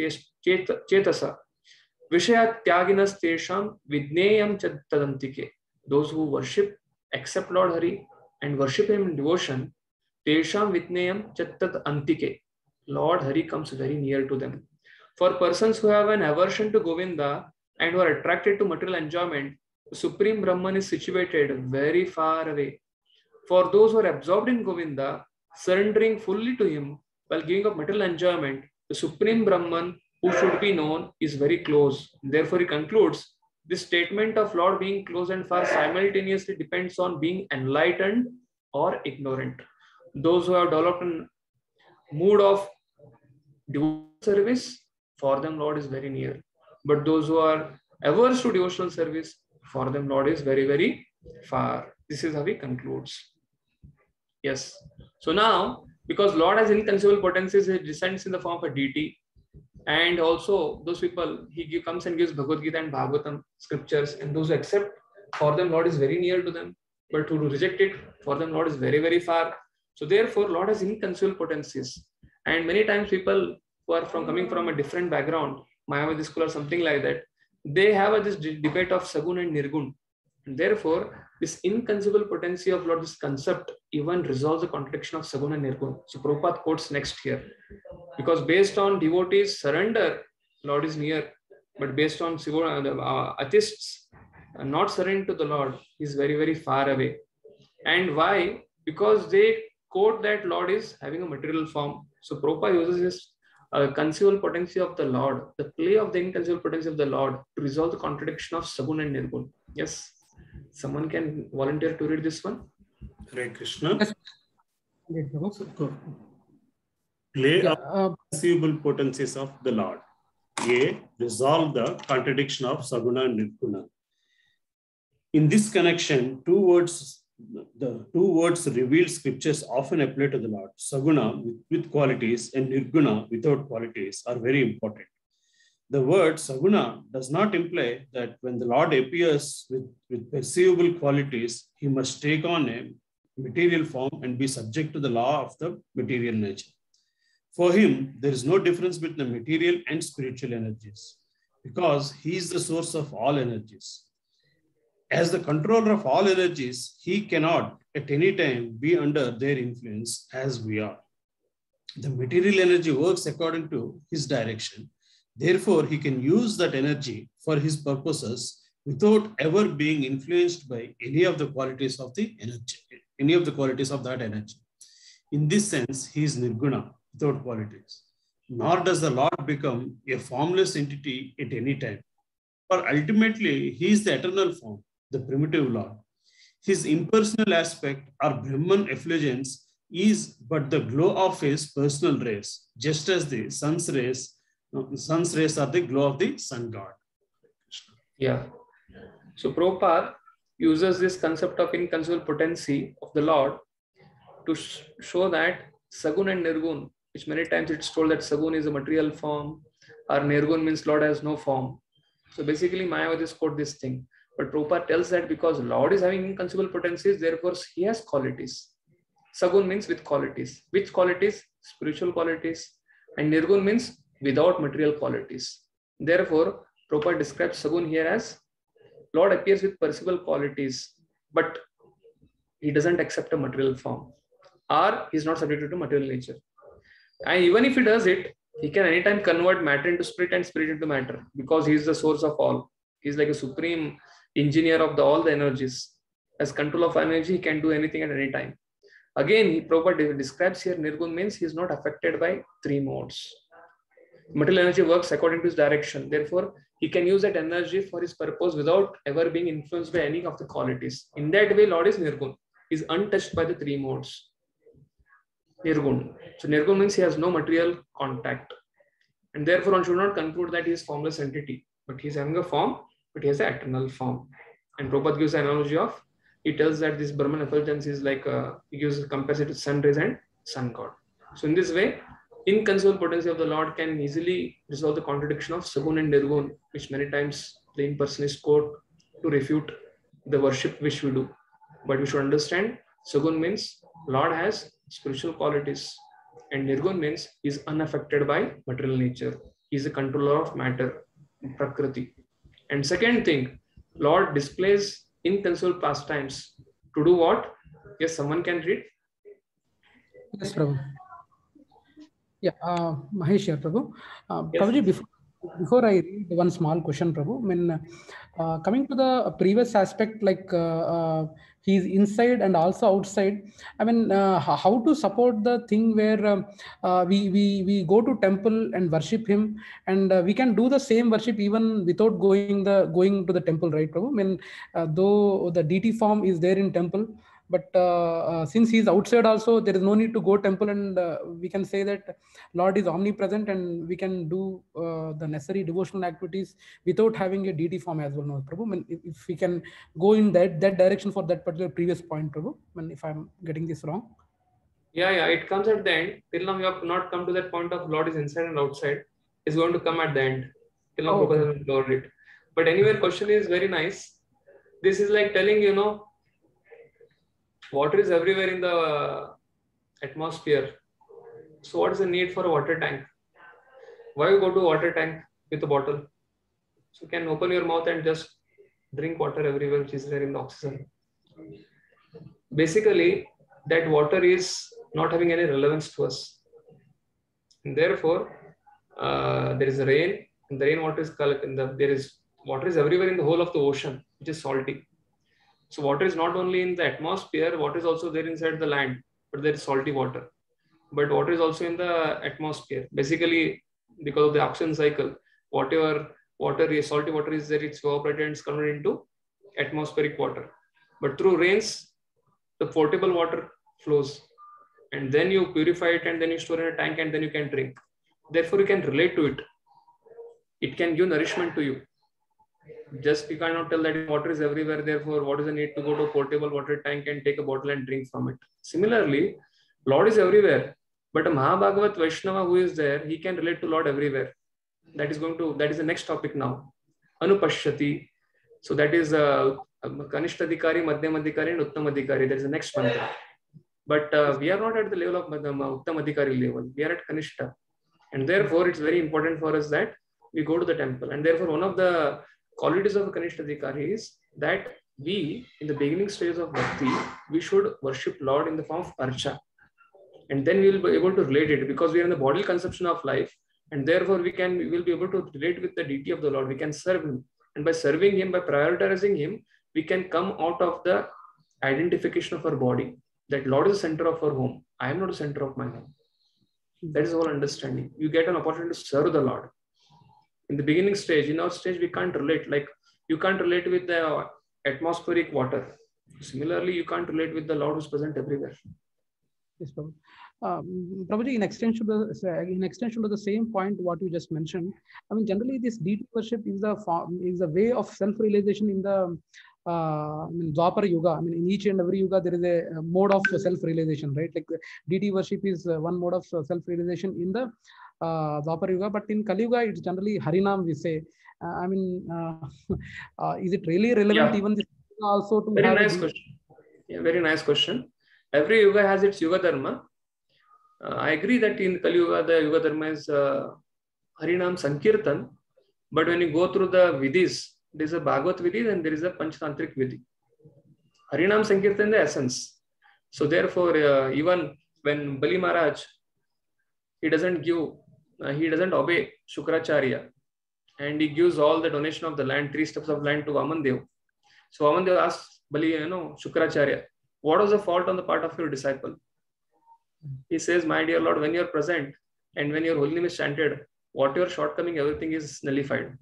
Chetasa Vishaya Tyaginas Tesham Vidneyam Chattadantike. Those who worship, accept Lord Hari and worship him in devotion, Tesham Vidneyam Chattadantike. Lord Hari comes very near to them. For persons who have an aversion to Govinda and who are attracted to material enjoyment, the Supreme Brahman is situated very far away. For those who are absorbed in Govinda, surrendering fully to him while giving up material enjoyment, the Supreme Brahman, who should be known, is very close. Therefore, he concludes, this statement of Lord being close and far simultaneously depends on being enlightened or ignorant. Those who have developed a mood of devotional service, for them Lord is very near. But those who are averse to devotional service, for them Lord is very, very far. This is how he concludes. Yes. So now, because Lord has inconceivable potencies, he descends in the form of a deity. And also those people, he comes and gives Bhagavad Gita and Bhagavatam scriptures, and those who accept, for them Lord is very near to them. But who reject it, for them Lord is very, very far. So therefore Lord has inconceivable potencies. And many times people who are coming from a different background, Mayavadi school or something like that, they have this debate of Sagun and Nirgun. And therefore, this inconceivable potency of Lord, this concept even resolves the contradiction of Sagun and Nirgun. So Prabhupada quotes next here. Because based on devotees' surrender, Lord is near. But based on atheists not surrendering to the Lord, he is very, very far away. And why? Because they quote that Lord is having a material form. So Prabhupada uses this conceivable potency of the Lord, the play of the inconceivable potency of the Lord, to resolve the contradiction of Sagun and Nirgun. Yes, someone can volunteer to read this one. Hare Krishna. Yes. Play of conceivable potencies of the Lord. A. Resolve the contradiction of Saguna and Nirguna. In this connection, the two words revealed scriptures often apply to the Lord. Saguna with qualities and Nirguna without qualities are very important. The word Saguna does not imply that when the Lord appears with perceivable qualities, he must take on a material form and be subject to the law of the material nature. For him, there is no difference between the material and spiritual energies because he is the source of all energies. As the controller of all energies, he cannot at any time be under their influence as we are. The material energy works according to his direction. Therefore, he can use that energy for his purposes without ever being influenced by any of the qualities of the energy, any of the qualities of that energy. In this sense, he is nirguna, without qualities. Nor does the Lord become a formless entity at any time. For ultimately, he is the eternal form, the primitive Lord. His impersonal aspect or Brahman effulgence is but the glow of his personal rays, just as the sun's rays are the glow of the sun god. Yeah. So Prabhupada uses this concept of inconceivable potency of the Lord to show that Sagun and Nirgun, which many times it's told that Sagun is a material form or Nirgun means Lord has no form. So basically Mayavadis quote this thing. But Prabhupada tells that because Lord is having inconceivable potencies, therefore he has qualities. Sagun means with qualities. Which qualities? Spiritual qualities. And Nirgun means without material qualities. Therefore, Prabhupada describes Sagun here as Lord appears with perceivable qualities, but he doesn't accept a material form, or he is not subjected to material nature. And even if he does it, he can anytime convert matter into spirit and spirit into matter because he is the source of all. He is like a supreme engineer of all the energies. As control of energy, he can do anything at any time. Again, Prabhupada describes here Nirgun means he is not affected by three modes. Material energy works according to his direction. Therefore, he can use that energy for his purpose without ever being influenced by any of the qualities. In that way, Lord is Nirgun. He is untouched by the three modes. Nirgun. So Nirgun means he has no material contact. And therefore, one should not conclude that he is formless entity. But he is having a form, but he has an eternal form. And Prabhupada gives an analogy of, he tells that this Brahman effulgence is like, he compares it to sun rays and sun god. So in this way, inconceivable potency of the Lord can easily resolve the contradiction of Sagun and Nirgun, which many times the impersonalists quote to refute the worship which we do. But we should understand, Sagun means Lord has spiritual qualities, and Nirgun means he is unaffected by material nature. He is a controller of matter, Prakriti. And second thing, Lord displays inconceivable pastimes to do what? Yes, someone can read. Yes, Prabhu. Yeah, Mahesh here, Prabhu. Yes. Prabhuji, before I read one small question, Prabhu, I mean, coming to the previous aspect, like he's inside and also outside. I mean, how to support the thing where we go to temple and worship him, and we can do the same worship even without going to the temple, right, Prabhu? I mean, though the deity form is there in temple, but since he is outside also, there is no need to go temple, and we can say that Lord is omnipresent, and we can do the necessary devotional activities without having a deity form as well. No, Prabhu. I mean, if we can go in that direction for that particular previous point, Prabhu. I mean, if I'm getting this wrong. Yeah, it comes at the end. Till now, we have not come to that point of Lord is inside and outside. It's going to come at the end. Till now, Prabhupada hasn't covered it. But anyway, question is very nice. This is like telling, water is everywhere in the atmosphere. So what is the need for a water tank? Why you go to a water tank with a bottle? So you can open your mouth and just drink water everywhere which is there in the oxygen. Basically, that water is not having any relevance to us. And therefore, there is rain, and the rainwater is collected. Water is everywhere in the whole of the ocean, which is salty. So water is not only in the atmosphere, water is also there inside the land, but there is salty water. But water is also in the atmosphere. Basically, because of the oxygen cycle, whatever salty water is there, it's evaporated and it's converted into atmospheric water. But through rains, the potable water flows, and then you purify it, and then you store in a tank, and then you can drink. Therefore, you can relate to it. It can give nourishment to you. Just you cannot tell that water is everywhere, therefore what is the need to go to a portable water tank and take a bottle and drink from it. Similarly, Lord is everywhere, but a Mahabhagavat Vaishnava who is there, he can relate to Lord everywhere. That is the next topic now. Anupashyati. So that is Kanishtadikari, Madhyamadikari and Uttamadikari. That is the next mantra. But we are not at the level of Uttam Adhikari level. We are at Kanishta. And therefore, it's very important for us that we go to the temple. And therefore, one of the qualities of a Kanishta Adhikari is that we, in the beginning stage of Bhakti, we should worship Lord in the form of Archa. And then we will be able to relate it, because we are in the bodily conception of life. And therefore, we will be able to relate with the deity of the Lord. We can serve Him. And by serving Him, by prioritizing Him, we can come out of the identification of our body. That Lord is the center of our home. I am not the center of my home. That is the whole understanding. You get an opportunity to serve the Lord. In the beginning stage, in our stage, we can't relate. Like you can't relate with the atmospheric water. Similarly, you can't relate with the Lord who's present everywhere. Yes, Prabhu. Prabhuji, in extension to the same point what you just mentioned, I mean, generally this deity worship is the way of self-realization in the Dwapara Yuga. I mean, in each and every Yuga, there is a mode of self-realization, right? Like deity worship is one mode of self-realization in the Dwapara Yuga, but in Kali Yuga, it's generally Harinam, we say. I mean, is it really relevant even this also to very nice question? Yeah, very nice question. Every Yuga has its Yuga Dharma. I agree that in Kali Yuga, the Yuga Dharma is Harinam Sankirtan, but when you go through the Vidhis, there is a Bhagavad Vidhi and there is a Panchtantric Vidhi. Harinam Sankirtan is the essence. So therefore, even when Bali Maharaj, he doesn't obey Shukracharya, and he gives all the donation of the land, 3 steps of land to Vamandev. So Vamandev asks Bali, Shukracharya, what was the fault on the part of your disciple? He says, my dear Lord, when you are present and when your holy name is chanted, what your shortcoming, everything is nullified.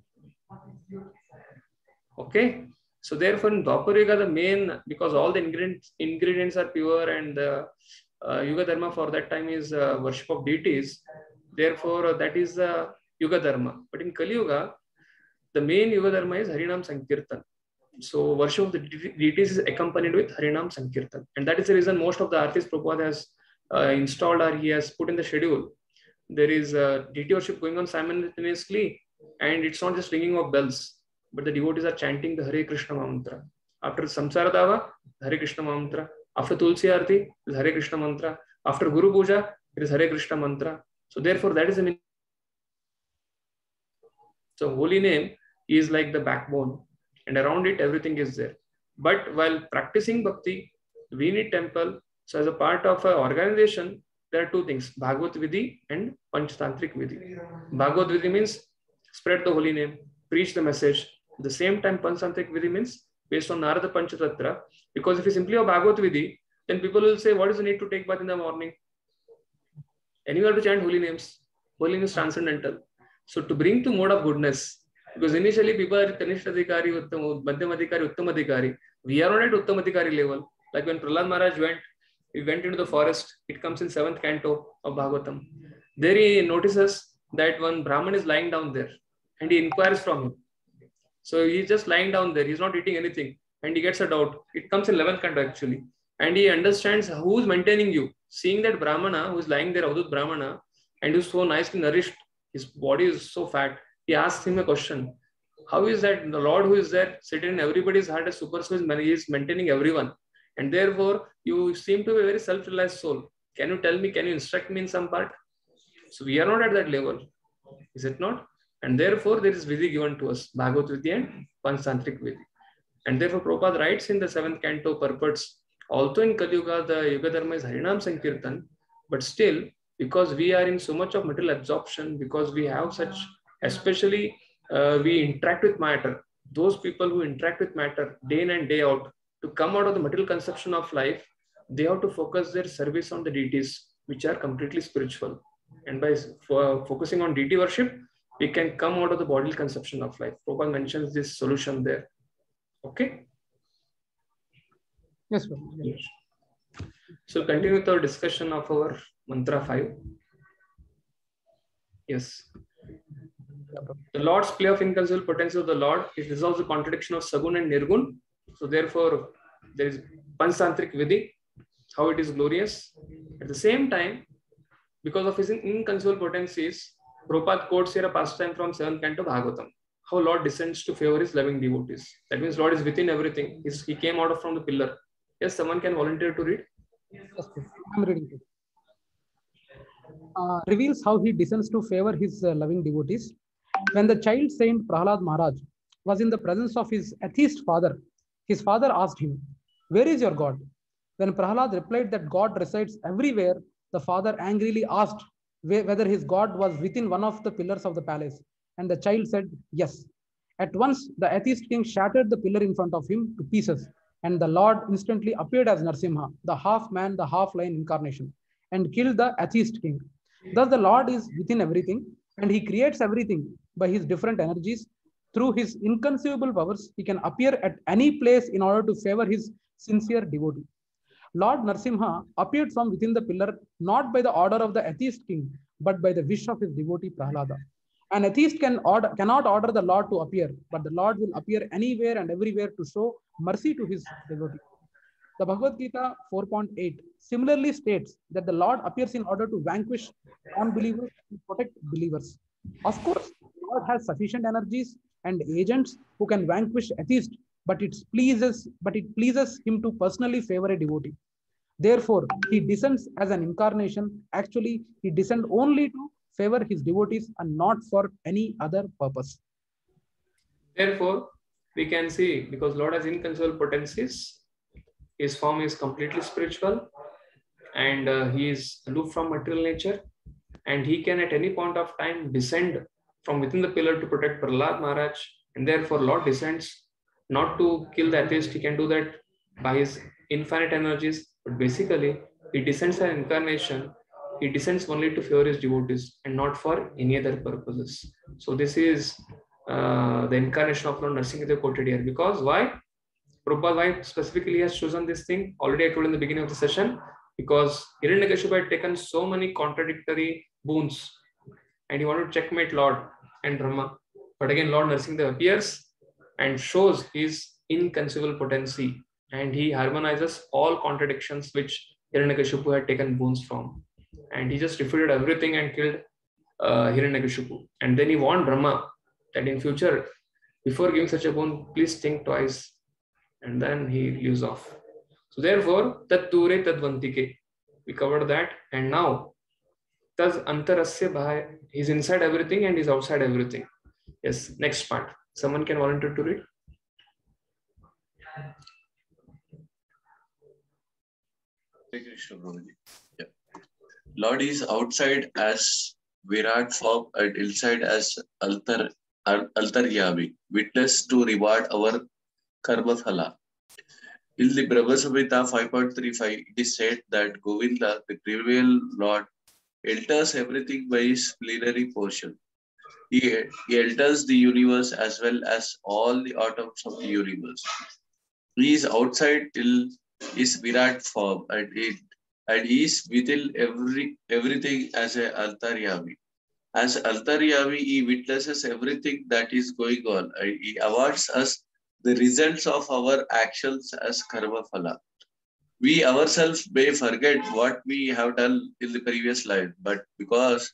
Okay. So therefore, in Dwapara Yuga, the main, because all the ingredients are pure, and the Yuga Dharma for that time is worship of deities. Therefore, that is the Yuga Dharma. But in Kali Yuga, the main Yuga Dharma is Harinam Sankirtan. So worship of the deities is accompanied with Harinam Sankirtan. And that is the reason most of the artists Prabhupada has installed, or he has put in the schedule. There is deity worship going on simultaneously, and it's not just ringing of bells, but the devotees are chanting the Hare Krishna mantra. After Samsara Dava, Hare Krishna mantra. After Tulsi Arti, it is Hare Krishna mantra. After Guru Puja, it is Hare Krishna mantra. So therefore, that is the meaning. So holy name is like the backbone, and around it everything is there. But while practicing bhakti, we need temple. So as a part of an organization, there are 2 things: Bhagavad Vidhi and Panchtantric Vidhi. Bhagavad Vidhi means spread the holy name, preach the message. At the same time, Panchtantric Vidhi means based on Narada Panchatattva. Because if you simply have Bhagavad Vidhi, then people will say, what is the need to take bath in the morning? Anywhere to chant holy names. Holy name is transcendental. So to bring to mode of goodness, because initially people are Kanishta Adhikari, Madhyam Adhikari, Uttam Adhikari. We are not at Uttam Adhikari level. Like when Prahlad Maharaj we went into the forest. It comes in 7th canto of Bhagavatam. There he notices that one Brahman is lying down there, and he inquires from him. So he's just lying down there. He's not eating anything, and he gets a doubt. It comes in 11th canto actually, and he understands who is maintaining you. Seeing that Brahmana who is lying there, Avadut Brahmana, and who's so nicely nourished, his body is so fat. He asks him a question: how is that the Lord who is there sitting in everybody's heart as super soul is maintaining everyone? And therefore, you seem to be a very self-realized soul. Can you tell me, can you instruct me in some part? So we are not at that level. Is it not? And therefore, there is Vidhi given to us, Bhagavad Vidhi and Panchtantric Vidhi. And therefore, Prabhupada writes in the 7th canto, purports, although in Kali Yuga, the Yuga Dharma is Harinam Sankirtan, but still, because we are in so much of material absorption, because we have such, especially we interact with matter, those people who interact with matter day in and day out, to come out of the material conception of life, they have to focus their service on the deities, which are completely spiritual. And by focusing on deity worship, we can come out of the bodily conception of life. Prabhupada mentions this solution there. Okay? Yes, sir. Yes. So continue with our discussion of our mantra 5. Yes. The Lord's play of inconceivable potential of the Lord, it resolves the contradiction of Sagun and Nirgun. So therefore, there is Panchtantric Vidhi, how it is glorious. At the same time, because of his inconceivable potencies, Prabhupada quotes here a pastime from 7th canto Bhagavatam, how Lord descends to favor his loving devotees. That means Lord is within everything. He came out from the pillar. Yes, someone can volunteer to read. Yes, I'm reading it. Reveals how he descends to favor his loving devotees. When the child saint Prahlad Maharaj was in the presence of his atheist father, his father asked him, "Where is your God?" When Prahlad replied that God resides everywhere, the father angrily asked whether his God was within one of the pillars of the palace. And the child said, "Yes." At once, the atheist king shattered the pillar in front of him to pieces, and the Lord instantly appeared as Narsimha, the half man, the half lion incarnation, and killed the atheist king. Thus, the Lord is within everything, and he creates everything by his different energies. Through his inconceivable powers, he can appear at any place in order to favor his sincere devotee. Lord Narsimha appeared from within the pillar not by the order of the atheist king, but by the wish of his devotee Prahlada. An atheist cannot order the Lord to appear, but the Lord will appear anywhere and everywhere to show mercy to his devotee. The Bhagavad Gita 4.8 similarly states that the Lord appears in order to vanquish unbelievers and protect believers. Of course, the Lord has sufficient energies and agents who can vanquish atheists, but it pleases him to personally favor a devotee. Therefore, he descends as an incarnation. Actually, he descends only to favor his devotees and not for any other purpose. Therefore, we can see, because Lord has inconceivable potencies, his form is completely spiritual, and he is aloof from material nature, and he can at any point of time descend from within the pillar to protect Prahlad Maharaj, and therefore Lord descends not to kill the atheist. He can do that by his infinite energies, but basically he descends as an incarnation. He descends only to favor his devotees and not for any other purposes. So this is the incarnation of Lord Nrsimhadev quoted here. Because why? Prabhupada, why specifically has chosen this thing? Already I told in the beginning of the session, because Hiranyakashipu had taken so many contradictory boons and he wanted to checkmate Lord and Brahma. But again, Lord Nrsimhadev appears and shows his inconceivable potency, and he harmonizes all contradictions which Hiranyakashipu had taken boons from. And he just refuted everything and killed Hiranyakashipu. And then he warned Brahma that in future, before giving such a boon, please think twice. And then he leaves off. So therefore, tat dure tad vantike. We covered that. And now, tas antarasya bhaya. He's inside everything and he's outside everything. Yes, next part. Someone can volunteer to read. Yeah. Lord is outside as Virat form and inside as Altaryami, witness to reward our karma phala. In the Brahma Samhita 5.35, it is said that Govinda, the trivial Lord, enters everything by his plenary portion. He enters the universe as well as all the atoms of the universe. He is outside till his Virat form and he is within everything as an Altaryami. As Altaryami, he witnesses everything that is going on and he awards us the results of our actions as karma phala. We ourselves may forget what we have done in the previous life, but because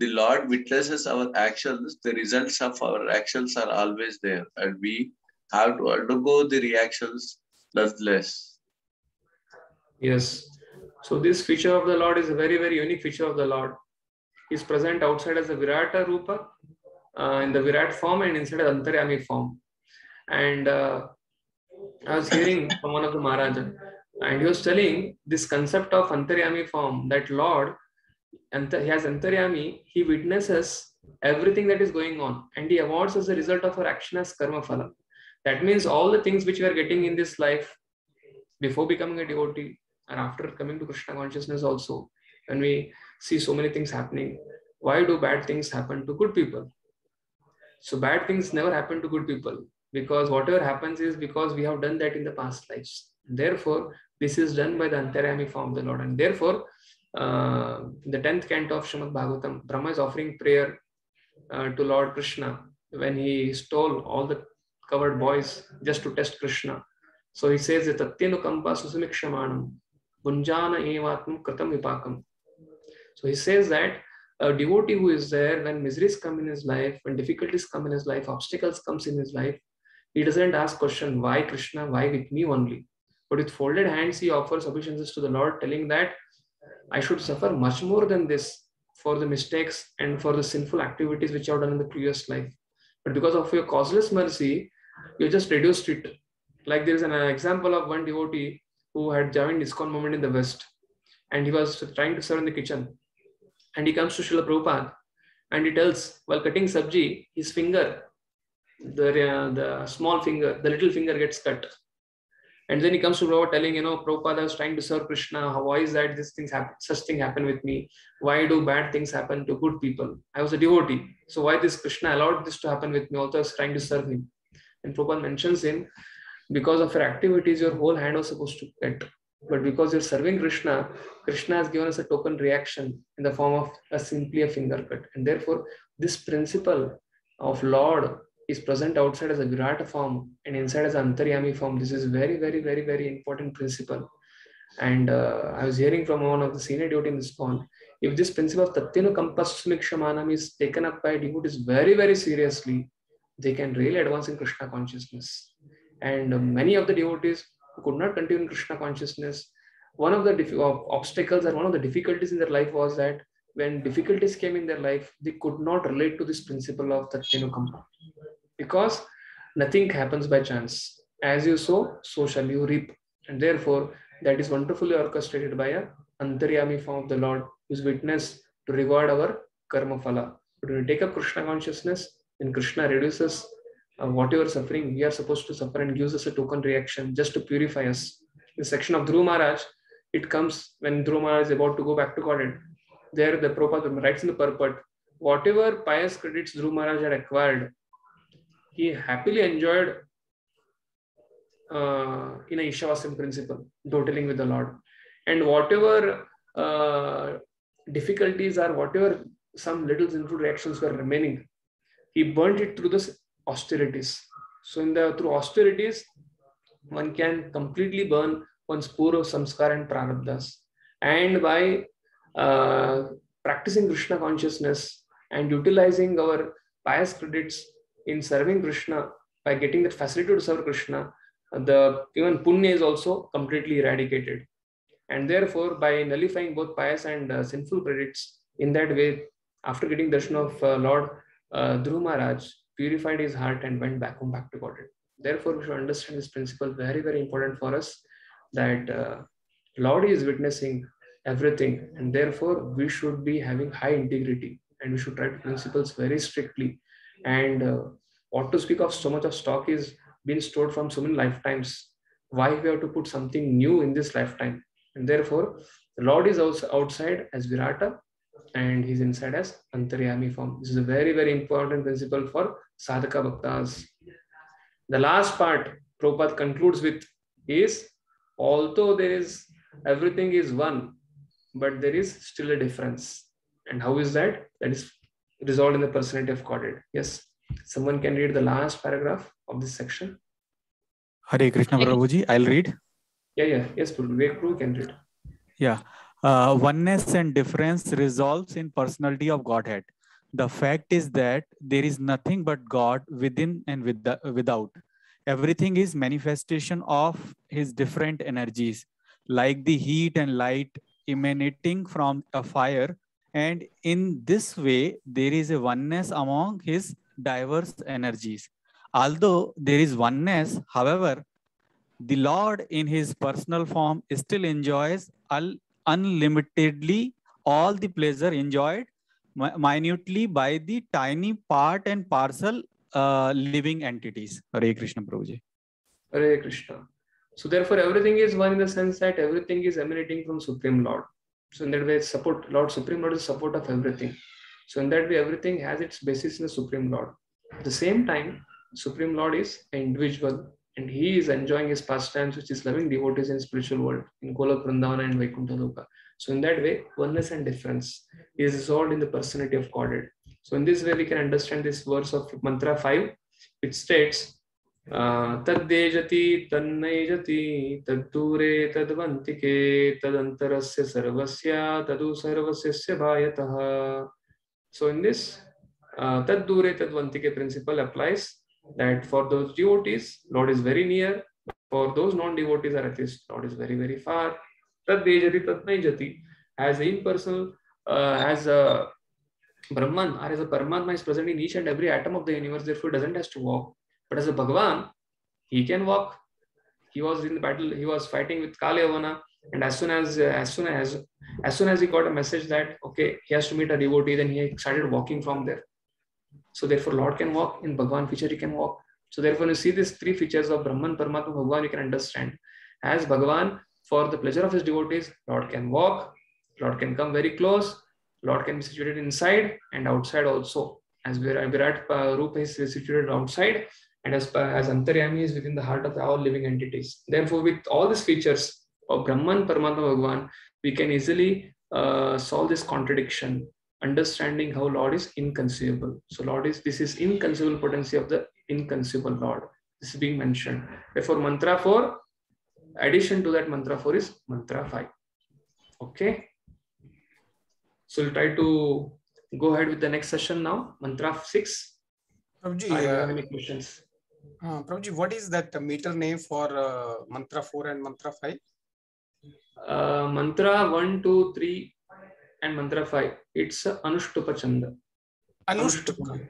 the Lord witnesses our actions, the results of our actions are always there, and we have to undergo the reactions nonetheless. Yes. So this feature of the Lord is a very, very unique feature of the Lord. He is present outside as a Virata Rupa, in the Virat form, and inside as Antaryami form. And I was hearing from one of the Maharaja, and he was telling this concept of Antaryami form, that Lord, he has Antaryami, he witnesses everything that is going on, and he awards as a result of our action as karma phala. That means all the things which we are getting in this life before becoming a devotee and after coming to Krishna consciousness also, when we see so many things happening, why do bad things happen to good people? So bad things never happen to good people, because whatever happens is because we have done that in the past lives. Therefore, this is done by the Antaryami form of the Lord. And therefore, the 10th canto of Srimad Bhagavatam, Brahma is offering prayer to Lord Krishna when he stole all the covered boys just to test Krishna. So he says, Tatyenu kampa susamikshamanam bunjana evatmam kratam vipakam. So he says that a devotee who is there when miseries come in his life, when difficulties come in his life, obstacles comes in his life, he doesn't ask question, why Krishna, why with me only? But with folded hands, he offers obeisances to the Lord, telling that I should suffer much more than this for the mistakes and for the sinful activities which I have done in the previous life. But because of your causeless mercy, you just reduced it. Like there is an example of one devotee who had joined ISKCON movement in the West, and he was trying to serve in the kitchen. And he comes to Srila Prabhupada and he tells, while cutting sabji, his finger, the small finger, the little finger gets cut. And then he comes to Prabhupada telling, Prabhupada, I was trying to serve Krishna. Why is that such thing happen with me? Why do bad things happen to good people? I was a devotee. So why this Krishna allowed this to happen with me? Also, I was trying to serve him. And Prabhupada mentions him, because of your activities, your whole hand was supposed to cut. But because you're serving Krishna, Krishna has given us a token reaction in the form of simply a finger cut. And therefore, this principle of Lord is present outside as a Virata form and inside as an Antaryami form. This is very, very, very, very important principle. And I was hearing from one of the senior devotee in this ISKCON, if this principle of Tatyanu Kampasmikshamanam is taken up by devotees very, very seriously, they can really advance in Krishna consciousness. And many of the devotees who could not continue in Krishna consciousness, one of the obstacles or one of the difficulties in their life was that when difficulties came in their life, they could not relate to this principle of Tatyanu Kampa. Because nothing happens by chance. As you sow, so shall you reap. And therefore, that is wonderfully orchestrated by a Antaryami form of the Lord, who is witness to reward our karma phala. But when we take up Krishna consciousness, then Krishna reduces whatever suffering we are supposed to suffer and gives us a token reaction just to purify us. In the section of Dhruva Maharaj, it comes when Dhruva Maharaj is about to go back to Godhead. There, the Prabhupada writes in the purport, whatever pious credits Dhruva Maharaj had acquired, he happily enjoyed in a Ishavasam principle, totaling with the Lord. And whatever difficulties or whatever some little sinful reactions were remaining, he burnt it through the austerities. So through austerities, one can completely burn one's purva samskara and prarabdhas. And by practicing Krishna consciousness and utilizing our pious credits in serving Krishna, by getting that facility to serve Krishna, even punya is also completely eradicated. And therefore, by nullifying both pious and sinful credits, in that way, after getting darshan of Lord, Dhruva Maharaj purified his heart and went back to Godhead. Therefore, we should understand this principle, very, very important for us, that Lord is witnessing everything, and therefore we should be having high integrity and we should try to principles very strictly. And what to speak of, so much of stock is been stored from so many lifetimes. Why we have to put something new in this lifetime? And therefore, the Lord is also outside as Virata and he's inside as Antaryami form. This is a very, very important principle for Sadhaka Bhaktas. The last part Prabhupada concludes with is, although there is, everything is one, but there is still a difference. And how is that? That is resolved in the personality of Godhead. Yes. Someone can read the last paragraph of this section. Hare Krishna Prabhuji, I'll read. Yes, Prabhu can read. Yeah. Oneness and difference resolves in personality of Godhead. The fact is that there is nothing but God within and without. Everything is manifestation of his different energies, like the heat and light emanating from a fire. And in this way, there is a oneness among his diverse energies. Although there is oneness, however, the Lord in his personal form still enjoys unlimitedly all the pleasure enjoyed minutely by the tiny part and parcel living entities. Hare Krishna Prabhuji. Hare Krishna. So therefore, everything is one in the sense that everything is emanating from Supreme Lord. So in that way, Supreme Lord is support of everything. So in that way, everything has its basis in the Supreme Lord. At the same time, Supreme Lord is an individual and he is enjoying his pastimes, which is loving devotees in the spiritual world, in Golok Vrindavana and Vaikuntha Loka. So in that way, oneness and difference is resolved in the personality of Godhead. So in this way, we can understand this verse of Mantra 5, which states, Taddejati tannejati taddure tadvantike tadantarasya sarvasya tadu sarvasya bhayataha. So in this taddure tadvantike principle applies that for those devotees, Lord is very near, For those non-devotees or atheists, Lord is very, very far. Tad dejati tat nahi jati. As impersonal, as a Brahman or as a Paramatma is present in each and every atom of the universe, therefore doesn't have to walk. But as a Bhagavan, he can walk. He was in the battle, he was fighting with Kalyavana, and as soon as he got a message that okay, he has to meet a devotee, then he started walking from there. So therefore Lord can walk. In Bhagavan feature he can walk. So therefore you see these three features of Brahman, Paramatma, Bhagavan, you can understand. As Bhagavan, for the pleasure of his devotees, Lord can walk, Lord can come very close, Lord can be situated inside and outside also. As Virat Rupa is situated outside, and as Antaryami is within the heart of all living entities. Therefore, with all these features of Brahman, Paramatma, Bhagavan, we can easily solve this contradiction, understanding how Lord is inconceivable. So this is inconceivable potency of the inconceivable Lord. This is being mentioned. Therefore, mantra 4, addition to that mantra 4 is mantra 5. Okay. So we'll try to go ahead with the next session now. Mantra 6. Prabhuji, Do you have any questions? Prabhuji, what is that meter name for mantra 4 and mantra 5? Mantra 1, 2, 3 and mantra 5. It's Anushtupa Chanda. Anushtupa.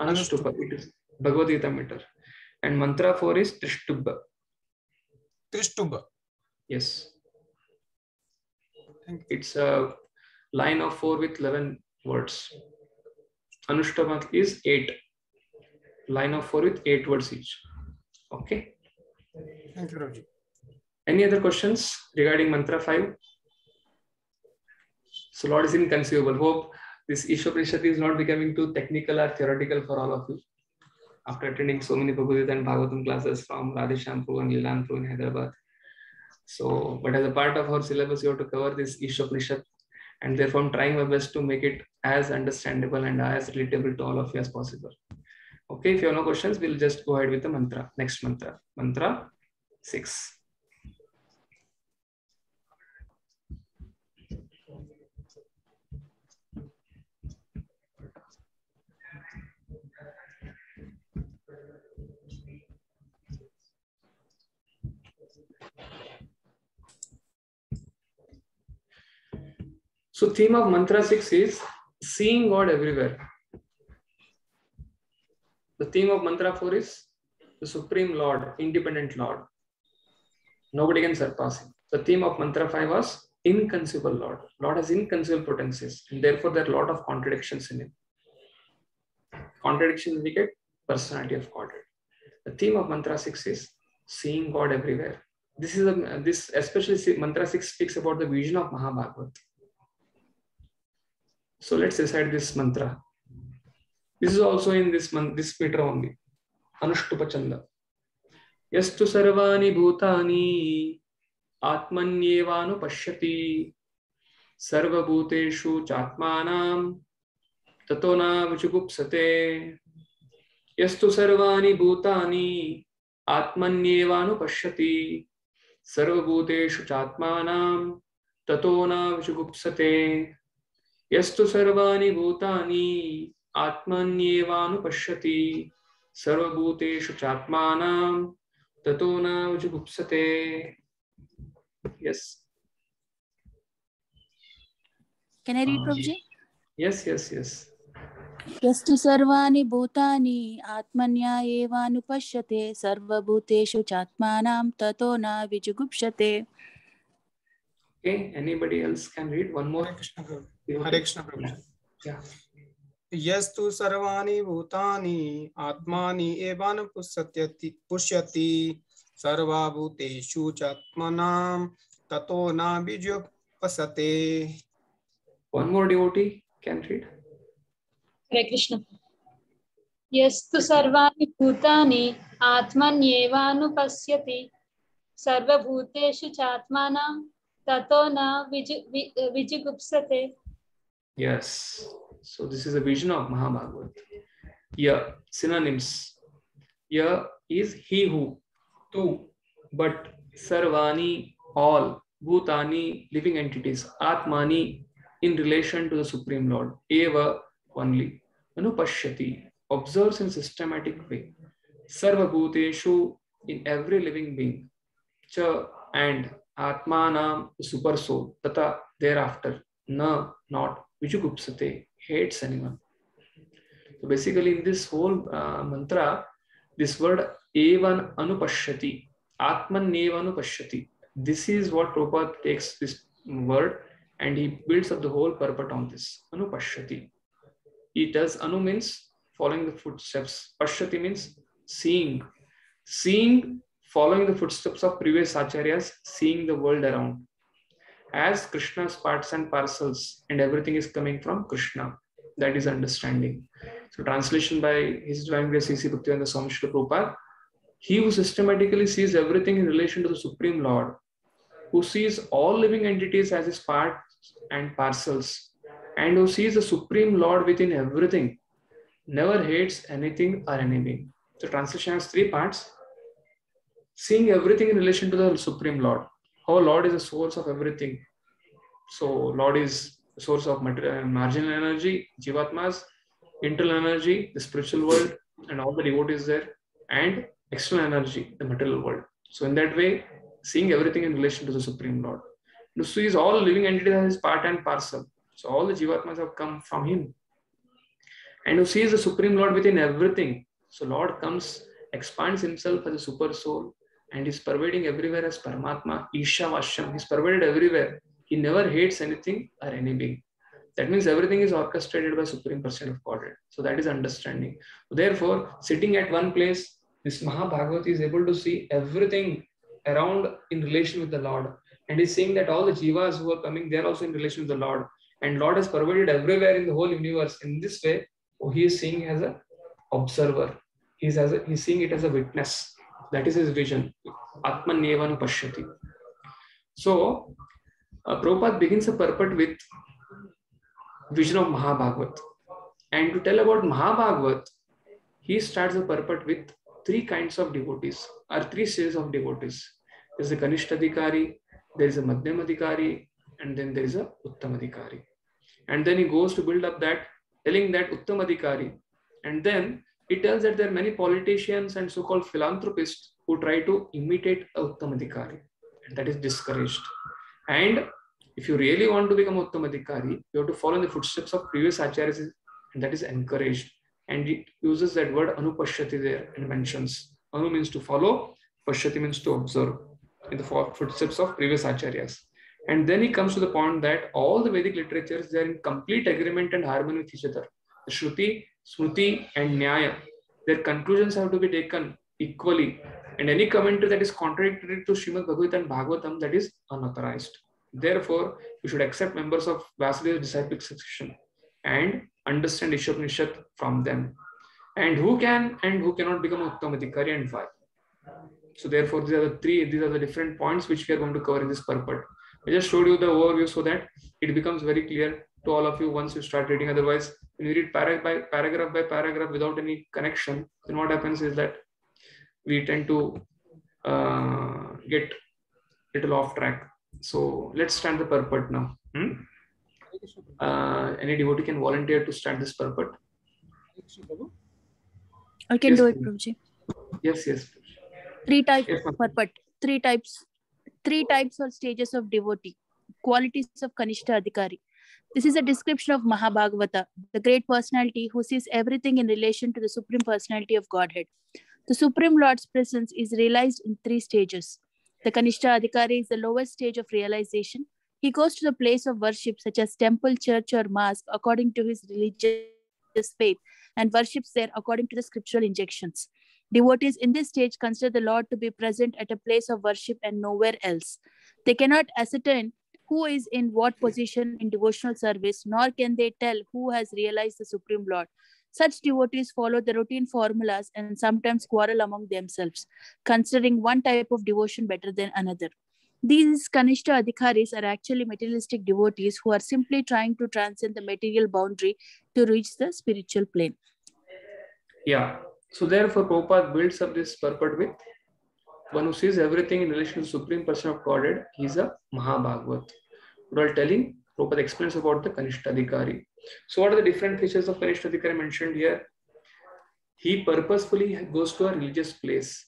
It is Bhagavad Gita meter. And mantra 4 is Trishtubha. Trishtubha. Yes. It's a line of 4 with 11 words. Anushtupa is 8. Line of 4 with 8 words each. Okay. Thank you, Prabhuji. Any other questions regarding mantra 5? So Lord is inconceivable. Hope this Ishopanishad is not becoming too technical or theoretical for all of you. After attending so many Bhagavad Gita and Bhagavatam classes from Radheshyam and Leelam in Hyderabad. So, but as a part of our syllabus, you have to cover this Ishopanishad, and therefore I'm trying my best to make it as understandable and as relatable to all of you as possible. Okay, if you have no questions, we'll just go ahead with the mantra. Next mantra, mantra 6. So theme of mantra 6 is seeing God everywhere. The theme of mantra 4 is the Supreme Lord, independent Lord. Nobody can surpass him. The theme of mantra 5 was inconceivable Lord. Lord has inconceivable potencies, and therefore there are a lot of contradictions in him. Contradictions indicate personality of Godhead. The theme of mantra 6 is seeing God everywhere. This especially mantra 6 speaks about the vision of Mahabhagavat. So let's recite this mantra. This is also in this meter only. Anushtupa Chanda. Yastu sarvani bhutani atmanyevanu pashyati sarva bhuteshu chatmanam tatona vichugupsate. Yastu sarvani bhutani atmanyevanu pashyati sarva bhuteshu chatmanam tatona vichugupsate. Yastu sarvani bhutani atmanyevanu pashyati sarvabhuteshu chatmanam tatona vijugupsate. Yes. Can I read, Prabhuji? Yes. Yastu sarvani bhutani atmanya evanu pashyate sarvabhuteshu chatmanam tatona vijugupsate. Okay, anybody else can read one more? Hare Krishna Prabhuji. Yeah. Yastu sarvani bhutani atmani evan pushyati sarva bhuteshu chatmanam tato na vijupasate. One more devotee can read. Hare Krishna. Yastu sarvani bhutani atmanyevanupasyati sarva bhuteshu chatmanam tato na vijugupsate. Yes. So this is a vision of Mahabhagavat. Ya, synonyms. Ya is he who, tu, but, sarvani, all, bhutani, living entities, atmani, in relation to the Supreme Lord, eva, only, anupashyati, observes in systematic way, sarva bhuteshu, in every living being. Cha and Atmanam, the super soul, tata thereafter, na, not, Vijugupsate, hates anyone. So basically in this whole mantra, this word evan anupashyati, Atman neva anupashyati. This is what Prabhupada takes this word and he builds up the whole purport on this. Anupashyati. He does anu means following the footsteps. Pashyati means seeing. Seeing, following the footsteps of previous acharyas, seeing the world around. As Krishna's parts and parcels and everything is coming from Krishna. That is understanding. So translation by His Divine Grace C.C. Bhaktivedanta Swami Srila Prabhupada. He who systematically sees everything in relation to the Supreme Lord, who sees all living entities as his parts and parcels, and who sees the Supreme Lord within everything, never hates anything or any being. The translation has three parts. Seeing everything in relation to the Supreme Lord. How Lord is the source of everything. So Lord is the source of marginal energy, Jivatmas, internal energy, the spiritual world, and all the devotees there, and external energy, the material world. So in that way, seeing everything in relation to the Supreme Lord. To see all living entities as his part and parcel. So all the Jivatmas have come from him. And who sees the Supreme Lord within everything. So Lord comes, expands himself as a super soul and is pervading everywhere as Paramatma, Isha Vashyam. He's pervaded everywhere. He never hates anything or any being. That means everything is orchestrated by Supreme Person of Godhead. So that is understanding. Therefore, sitting at one place, this Mahabhagavat is able to see everything around in relation with the Lord. And he's saying that all the jivas who are coming, they are also in relation with the Lord. And Lord has pervaded everywhere in the whole universe. In this way, he is seeing as an observer. He's seeing it as a witness. That is his vision. Atman Nevan Pashyati. So, Prabhupada begins a purport with vision of Mahabhagavat. And to tell about Mahabhagavat, he starts the purport with three kinds of devotees, or three stages of devotees. There is a Kanishtadhikari, there is a Madhyamadhikari, and then there is a Uttamadhikari. And then he goes to build up that, telling that Uttamadhikari. And then he tells that there are many politicians and so-called philanthropists who try to imitate a Uttamadhikari. And that is discouraged. And if you really want to become Uttamadhikari, you have to follow in the footsteps of previous acharyas, and that is encouraged. And it uses that word Anupashyati there and mentions. Anu means to follow, Pashyati means to observe in the footsteps of previous acharyas. And then he comes to the point that all the Vedic literatures, they are in complete agreement and harmony with each other. The Shruti, Smruti, and Nyaya, their conclusions have to be taken equally. And any commentary that is contradictory to Srimad Bhagavatam and Bhagavatam, that is unauthorized. Therefore, you should accept members of Vasudeva's disciplic succession and understand Ishopanishad from them. And who can and who cannot become Uttamadhikari and why. So therefore, these are the different points which we are going to cover in this purport. I just showed you the overview so that it becomes very clear to all of you once you start reading. Otherwise, when you read paragraph by paragraph without any connection, then what happens is that we tend to get a little off track. So let's start the purport now. Any devotee can volunteer to start this purport. I can do it, Prabhuji. Yes. Three types of purport. Three types or stages of devotee. Qualities of Kanishta Adhikari. This is a description of Mahabhagavata, the great personality who sees everything in relation to the Supreme Personality of Godhead. The Supreme Lord's presence is realized in three stages. The Kanishta Adhikari is the lowest stage of realization. He goes to the place of worship such as temple, church, or mosque according to his religious faith and worships there according to the scriptural injunctions. Devotees in this stage consider the Lord to be present at a place of worship and nowhere else. They cannot ascertain who is in what position in devotional service, nor can they tell who has realized the Supreme Lord. Such devotees follow the routine formulas and sometimes quarrel among themselves, considering one type of devotion better than another. These Kanishta Adhikaris are actually materialistic devotees who are simply trying to transcend the material boundary to reach the spiritual plane. Yeah. So therefore, Prabhupada builds up this purport with one who sees everything in relation to the Supreme Person of Godhead. He is a Mahabhagavat. While telling, Prabhupada explains about the Kanishta Adhikari. So what are the different features of Kanishta Adhikari mentioned here? He purposefully goes to a religious place.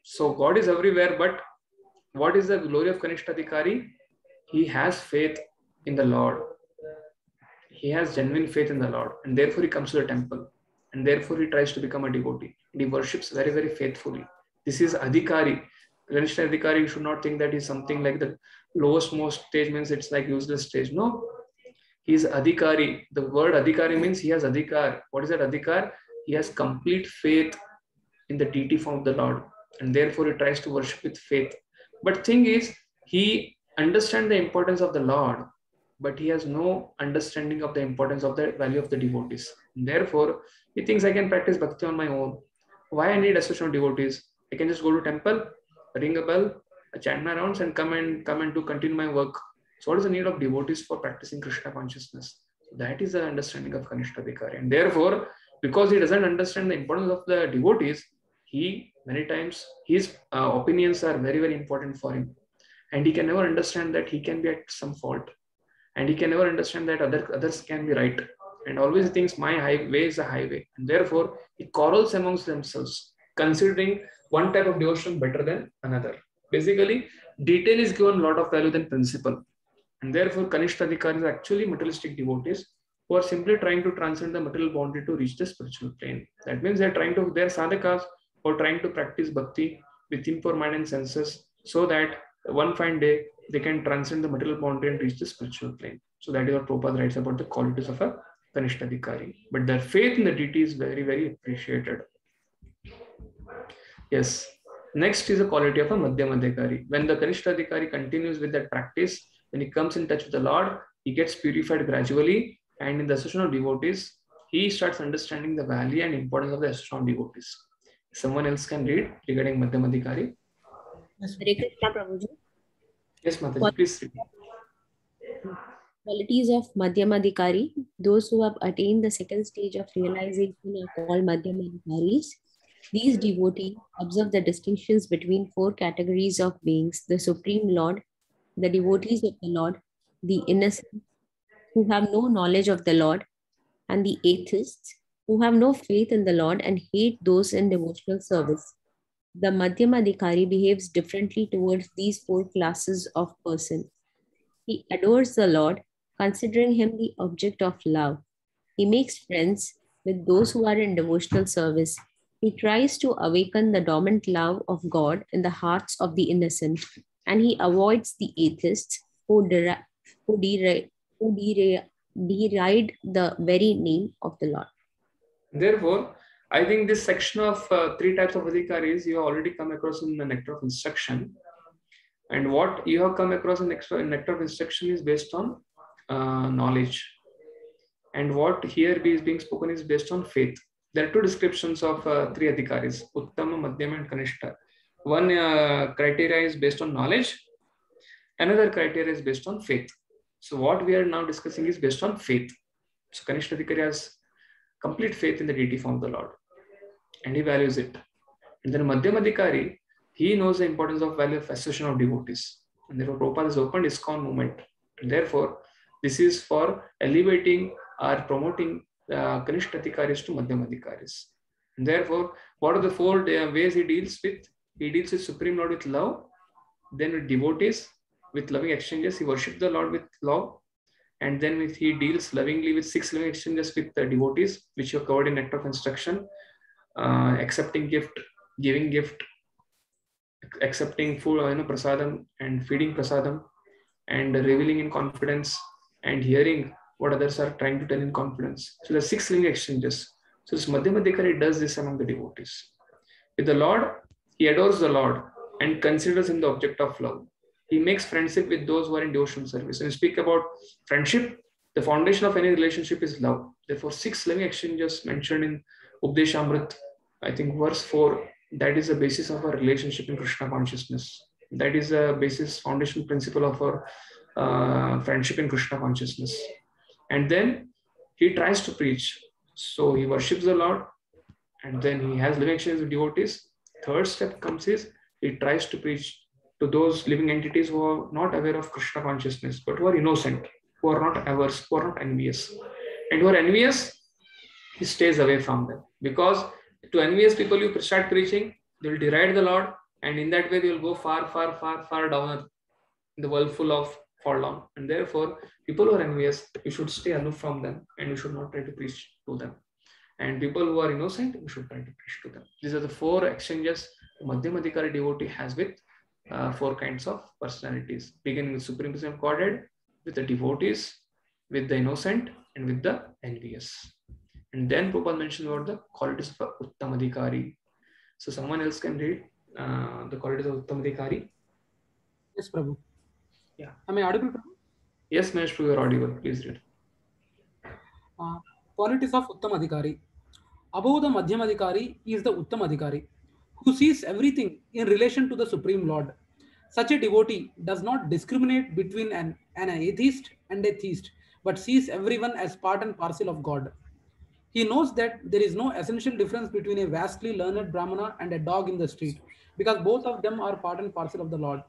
So God is everywhere, but what is the glory of Kanishtadhikari? He has faith in the Lord. He has genuine faith in the Lord, and therefore he comes to the temple, and therefore he tries to become a devotee. And he worships very, very faithfully. This is Adhikari. Kanishtadhikari, you should not think that he's something like the lowest most stage, means it's like useless stage. No, he is Adhikari. The word Adhikari means he has Adhikar. What is that Adhikar? He has complete faith in the deity form of the Lord, and therefore he tries to worship with faith. But thing is, he understands the importance of the Lord, but he has no understanding of the importance of the value of the devotees. And therefore, he thinks I can practice bhakti on my own. Why I need association of devotees? I can just go to temple, ring a bell, chant my rounds, and come and to continue my work. So what is the need of devotees for practicing Krishna consciousness? So that is the understanding of Kanishtadhikari. And therefore, because he doesn't understand the importance of the devotees, he many times his opinions are very, very important for him. And he can never understand that he can be at some fault. And he can never understand that others can be right. And always he thinks my way is a highway. And therefore, he quarrels amongst themselves, considering one type of devotion better than another. Basically, detail is given a lot of value than principle. And therefore, Kanishtadhikari is actually materialistic devotees who are simply trying to transcend the material boundary to reach the spiritual plane. That means they're sadhakas who are trying to practice bhakti with him for mind and senses, so that one fine day they can transcend the material boundary and reach the spiritual plane. So that is what Prabhupada writes about the qualities of a Kanishtadhikari. But their faith in the deity is very, very appreciated. Yes. Next is the quality of a Madhyamadhikari. When the Kanishtadhikari continues with that practice, when he comes in touch with the Lord, he gets purified gradually, and in the association of devotees, he starts understanding the value and importance of the association of devotees. Someone else can read regarding Madhyamadhikari. Yes, Hare Krishna, Prabhuji. Yes, Mataji, please read. Qualities of Madhyamadhikari. Those who have attained the second stage of realization are called Madhyamadhikaris. These devotees observe the distinctions between four categories of beings: the Supreme Lord, the devotees of the Lord, the innocents who have no knowledge of the Lord, and the atheists who have no faith in the Lord and hate those in devotional service. The Madhyamadhikari behaves differently towards these four classes of person. He adores the Lord, considering him the object of love. He makes friends with those who are in devotional service. He tries to awaken the dormant love of God in the hearts of the innocent, and he avoids the atheists who deride the very name of the Lord. Therefore, I think this section of three types of adhikaris you have already come across in the Nectar of Instruction. And what you have come across in Nectar of Instruction is based on knowledge. And what here is being spoken is based on faith. There are two descriptions of three adhikaris, Uttama, Madhyama, and Kanishta. One criteria is based on knowledge. Another criteria is based on faith. So what we are now discussing is based on faith. So Kanishtadhikari has complete faith in the deity form of the Lord, and he values it. And then Madhyamadhikari, he knows the importance of value of association of devotees. And therefore Prabhupada has opened ISKCON movement. And therefore, this is for elevating or promoting Kanishtadhikaris to Madhyamadhikaris. And therefore, what are the four ways he deals with? He deals with Supreme Lord with love, then with devotees, with loving exchanges. He worships the Lord with love, and then he deals lovingly with 6 loving exchanges with the devotees, which you have covered in Nectar of Instruction: accepting gift, giving gift, accepting food, prasadam, and feeding prasadam, and revealing in confidence, and hearing what others are trying to tell in confidence. So the 6 living exchanges. So this Madhyamadhikari does this among the devotees. With the Lord, he adores the Lord and considers him the object of love. He makes friendship with those who are in devotional service. When you speak about friendship, the foundation of any relationship is love. Therefore, 6 living exchanges mentioned in Updeshamrit, I think verse 4, that is the basis of our relationship in Krishna consciousness. That is the basis, foundation principle of our friendship in Krishna consciousness. And then he tries to preach. So he worships the Lord, and then he has living exchanges with devotees. Third step comes is he tries to preach to those living entities who are not aware of Krishna consciousness, but who are innocent, who are not averse, who are not envious. And who are envious, he stays away from them. Because to envious people, you start preaching, they will deride the Lord, And in that way, they will go far, far, far, far down in the world full of fall down. And therefore, people who are envious, you should stay aloof from them and you should not try to preach to them. And people who are innocent, we should try to preach to them. These are the 4 exchanges the Madhyamadikari devotee has with 4 kinds of personalities, beginning with Supreme Personality of Godhead, with the devotees, with the innocent, and with the envious. And then Prabhupada mentioned about the qualities of Uttamadikari. So someone else can read the qualities of Uttamadikari. Yes, Prabhu. Yeah. Am I audible, Prabhu? Yes, Mahesh, you are audible. Please read. Qualities of Uttamadikari. Above the Madhyamadikari is the Uttamadikari, who sees everything in relation to the Supreme Lord. Such a devotee does not discriminate between an atheist and a theist, but sees everyone as part and parcel of God. He knows that there is no essential difference between a vastly learned Brahmana and a dog in the street, because both of them are part and parcel of the Lord.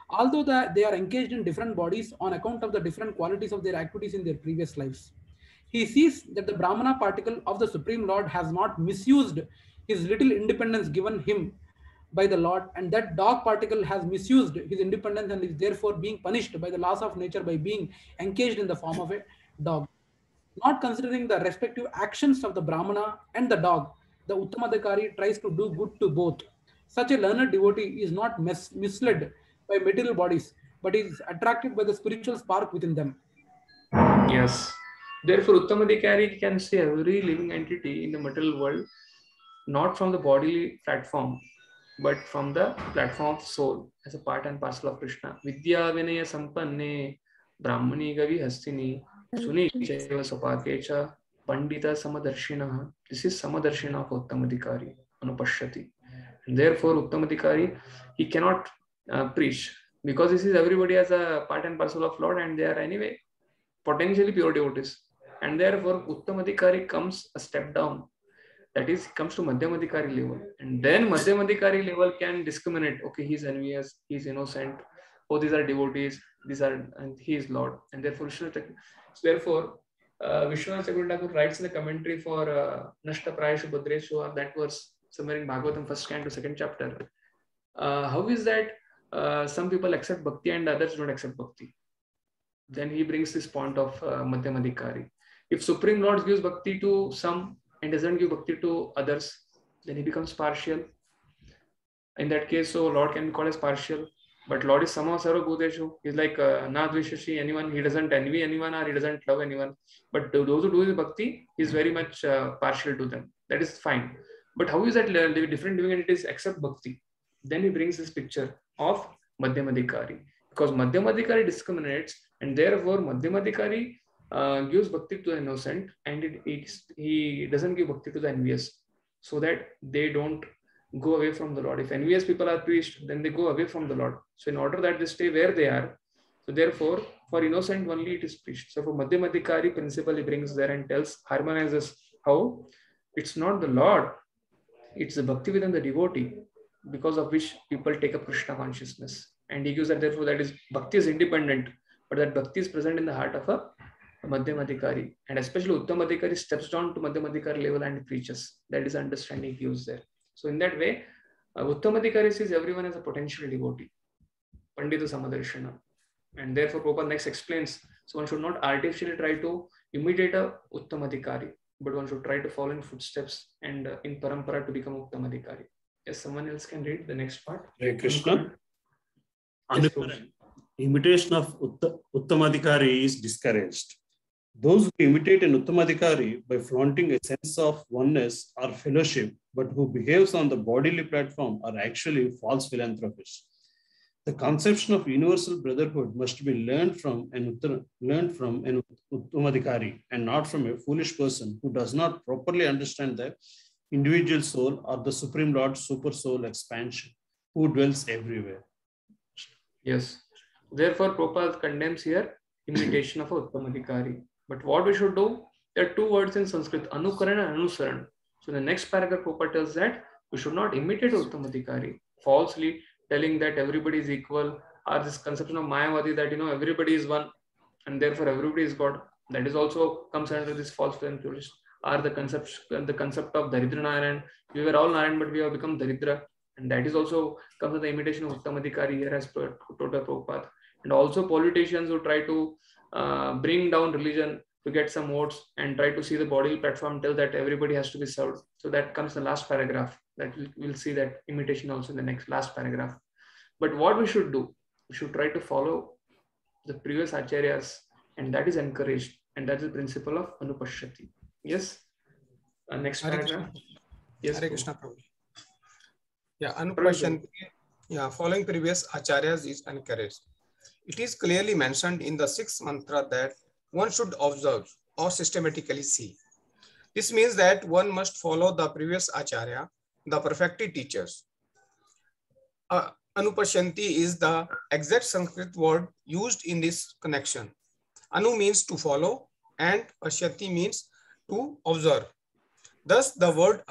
Although they are engaged in different bodies on account of the different qualities of their activities in their previous lives. He sees that the Brahmana particle of the Supreme Lord has not misused his little independence given him by the Lord, and that dog particle has misused his independence and is therefore being punished by the laws of nature by being engaged in the form of a dog. Not considering the respective actions of the Brahmana and the dog, the Uttamadikari tries to do good to both. Such a learned devotee is not misled by material bodies, but is attracted by the spiritual spark within them. Yes. Therefore, Uttamadikari can see every living entity in the material world, not from the bodily platform, but from the platform of soul, as a part and parcel of Krishna. Vidya Vinaya Sampanne, Brahmani Gavi Hastini, Suni Chaiva Sapakecha, Pandita Samadarshina. This is Samadarshina of Uttamadikari, Anupashyati. And therefore, Uttamadikari, he cannot preach, because this is everybody as a part and parcel of Lord, and they are anyway potentially pure devotees. And therefore, Uttamadikari comes a step down. That is, comes to Madhyamadikari level. And then Madhyamadikari level can discriminate. Okay, he's envious, he's innocent. Oh, these are devotees. These are, and he is Lord. And therefore, Vishwanath Chakravarti Thakur writes in the commentary for Nashta Prayashu Bhadreshu, that verse somewhere in Bhagavatam, 1st canto, 2nd chapter. How is that some people accept bhakti and others don't accept bhakti? Then he brings this point of Madhyamadikari. If Supreme Lord gives bhakti to some and doesn't give bhakti to others, then he becomes partial. In that case, so Lord can be called as partial. But Lord is Sama Sarva Bhuteshu. He's like Na Dvishashi anyone. He doesn't envy anyone or he doesn't love anyone. But those who do his bhakti, he's very much partial to them. That is fine. But how is that different living entities accept bhakti? Then he brings this picture of Madhyamadikari. Because Madhyamadikari discriminates, and therefore Madhyamadikari gives bhakti to the innocent, and he doesn't give bhakti to the envious, so that they don't go away from the Lord. If envious people are preached, then they go away from the Lord. So in order that they stay where they are, so therefore for innocent only it is preached. So for Madhyamadikari principle he brings there and harmonizes how it's not the Lord, it's the bhakti within the devotee, because of which people take up Krishna consciousness. And he gives that therefore that is bhakti is independent, but that bhakti is present in the heart of a Madhyamadikari. And especially Uttamadikari steps down to Madhyamadikari level and preaches. That is understanding he gives there. So in that way, Uttamadikari sees everyone as a potential devotee. Pandita Samadarshana. And therefore Prabhupada next explains, so one should not artificially try to imitate a Uttamadikari, but one should try to follow in footsteps and in parampara to become Uttamadikari. Yes, someone else can read the next part. Hare Krishna. Imitation of Uttamadikari is discouraged. Those who imitate an Uttamadikari by flaunting a sense of oneness or fellowship, but who behaves on the bodily platform, are actually false philanthropists. The conception of universal brotherhood must be learned from an Uttamadikari and not from a foolish person who does not properly understand the individual soul or the Supreme Lord's super soul expansion, who dwells everywhere. Yes. Therefore, Prabhupada condemns here imitation of a Uttamadikari. But what we should do, there are 2 words in Sanskrit, Anukaran and Anusaran. So the next paragraph, Prabhupada tells that we should not imitate Uttamadikari, falsely telling that everybody is equal, or this conception of Mayavadi that, everybody is one and therefore everybody is God. That is also comes under this false philanthropist. Or the concept of Daridra Narayan. We were all Narayan, but we have become Daridra. And that is also comes with the imitation of Uttamadhikari here as per Dr. Prabhupada. And also politicians who try to bring down religion to get some votes and try to see the bodily platform till that everybody has to be served. So that comes in the last paragraph. That we'll see that imitation also in the next last paragraph. But what we should do, we should try to follow the previous acharyas, and that is encouraged, and that is the principle of Anupashyati. Yes. Next paragraph. Yes. Hare Krishna Prabhu. Yeah, Anupasyanti. Yeah, following previous acharyas is encouraged. It is clearly mentioned in the 6th mantra that one should observe or systematically see. This means that one must follow the previous acharya, the perfected teachers. Anupashyanti is the exact Sanskrit word used in this connection. Anu means to follow and Pashyanti means to observe. Thus, the word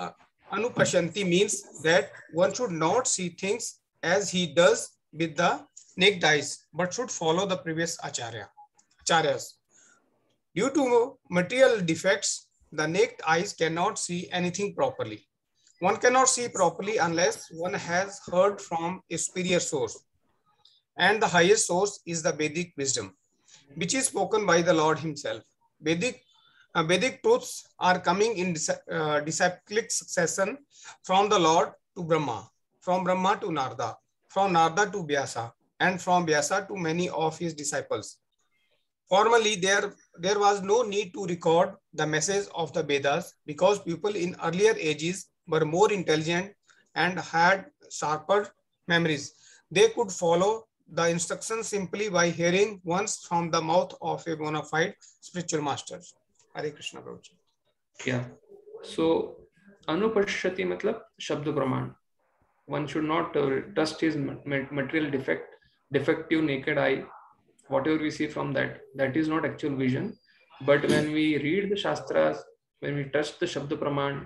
Anupashyanti means that one should not see things as he does with the naked eyes, but should follow the previous acharyas. Due to material defects, the naked eyes cannot see anything properly. One cannot see properly unless one has heard from a superior source. And the highest source is the Vedic wisdom, which is spoken by the Lord himself. Vedic truths are coming in disciplic succession from the Lord to Brahma, from Brahma to Narada, from Narada to Vyasa, and from Vyasa to many of his disciples. Formerly, there was no need to record the message of the Vedas because people in earlier ages were more intelligent and had sharper memories. They could follow the instructions simply by hearing once from the mouth of a bona fide spiritual master. Hare Krishna Prabhuji. Yeah. So, Anupashyati matlab Shabda Praman. One should not trust his material defective naked eye. Whatever we see from that is not actual vision. But when we read the Shastras, when we trust the Shabda Praman,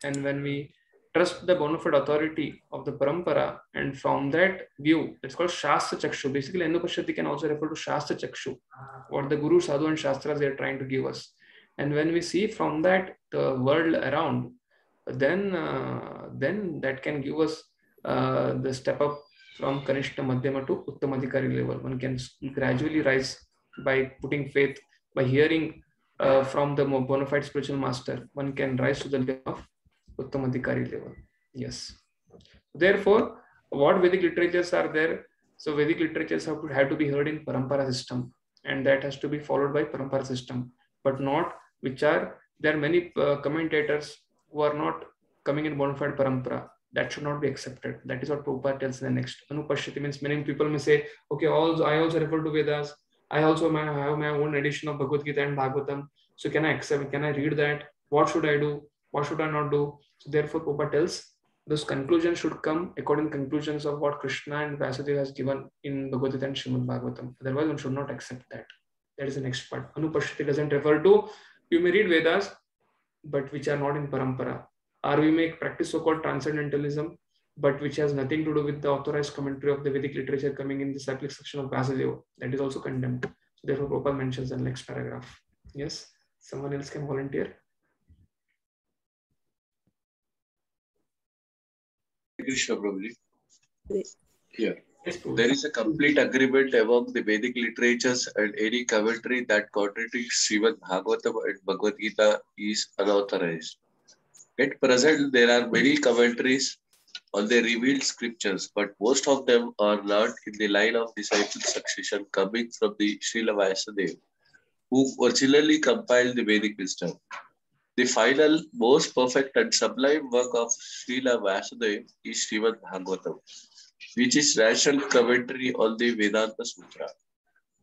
and when we trust the bona fide authority of the Parampara, and from that view, it's called Shastra Chakshu. Basically, Anupashyati can also refer to Shastra Chakshu, what the Guru, Sadhu and Shastras they are trying to give us. And when we see from that the world around, then that can give us the step up from Kanishta Madhyama to Uttamadhikari level. One can gradually rise by putting faith, by hearing from the bona fide spiritual master. One can rise to the level of Uttamadhikari level. Yes. Therefore, what Vedic literatures are there? So Vedic literatures have to be heard in Parampara system, and that has to be followed by Parampara system, but not there are many commentators who are not coming in bona fide Parampara. That should not be accepted. That is what Prabhupada tells in the next. Anupashyati means many people may say, okay, I also refer to Vedas. I also have my own edition of Bhagavad Gita and Bhagavatam. So can I accept? Can I read that? What should I do? What should I not do? So therefore, Prabhupada tells those conclusions should come according to conclusions of what Krishna and Vasudeva has given in Bhagavad Gita and Srimad Bhagavatam. Otherwise, one should not accept that. That is the next part. Anupashyati doesn't refer to, you may read Vedas, but which are not in Parampara. Or we may practice so-called transcendentalism, but which has nothing to do with the authorized commentary of the Vedic literature coming in the cyclic section of Vasudeva. That is also condemned. So therefore, Prabhupada mentions in the next paragraph. Yes, someone else can volunteer. Krishna Prabhuji. Here. There is a complete agreement among the Vedic literatures and any commentary that contradicts Srimad Bhagavatam and Bhagavad Gita is unauthorized. At present, there are many commentaries on the revealed scriptures, but most of them are not in the line of disciple succession coming from the Srila Vyasadeva, who originally compiled the Vedic wisdom. The final, most perfect and sublime work of Srila Vyasadeva is Srimad Bhagavatam, which is rational commentary on the Vedanta Sutra.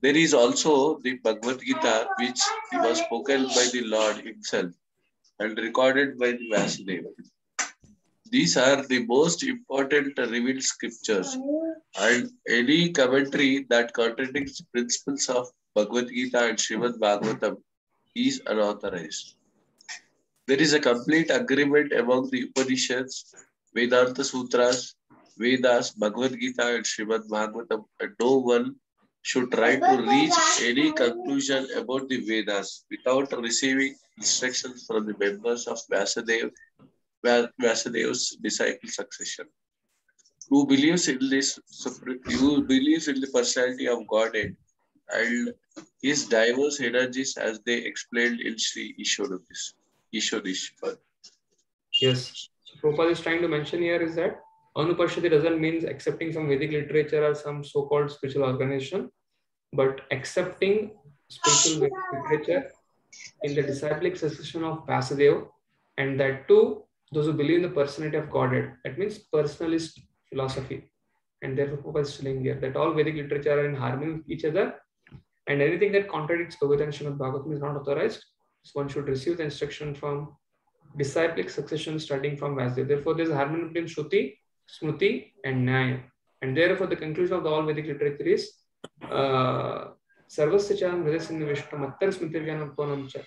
There is also the Bhagavad Gita, which was spoken by the Lord himself and recorded by the Vasudeva. These are the most important revealed scriptures, and any commentary that contradicts the principles of Bhagavad Gita and Srimad Bhagavatam is unauthorized. There is a complete agreement among the Upanishads, Vedanta Sutras, Vedas, Bhagavad Gita and Srimad Bhagavatam, and no one should try to reach any conclusion about the Vedas without receiving instructions from the members of Vasudeva's disciple succession. who believes in this, who believes in the personality of Godhead and his diverse energies as they explained in Sri Ishwarishwar. Yes. So Prabhupada is trying to mention here is that Anupashati doesn't mean accepting some Vedic literature or some so-called spiritual organization, but accepting spiritual literature in the disciplic succession of Vasudev, and that too, those who believe in the personality of Godhead. That means personalist philosophy. And therefore, Prabhupada is telling here that all Vedic literature are in harmony with each other, and anything that contradicts Bhagavad and Srimad Bhagavatam is not authorized. So one should receive the instruction from disciplic succession starting from Vasudev. Therefore, there is harmony between Shruti, Smruti, and Nyaya. And therefore, the conclusion of the all Vedic literature is Sarvasya Cham Vedasinna Vishnu Mattar Smritirvyanam Ponam Cha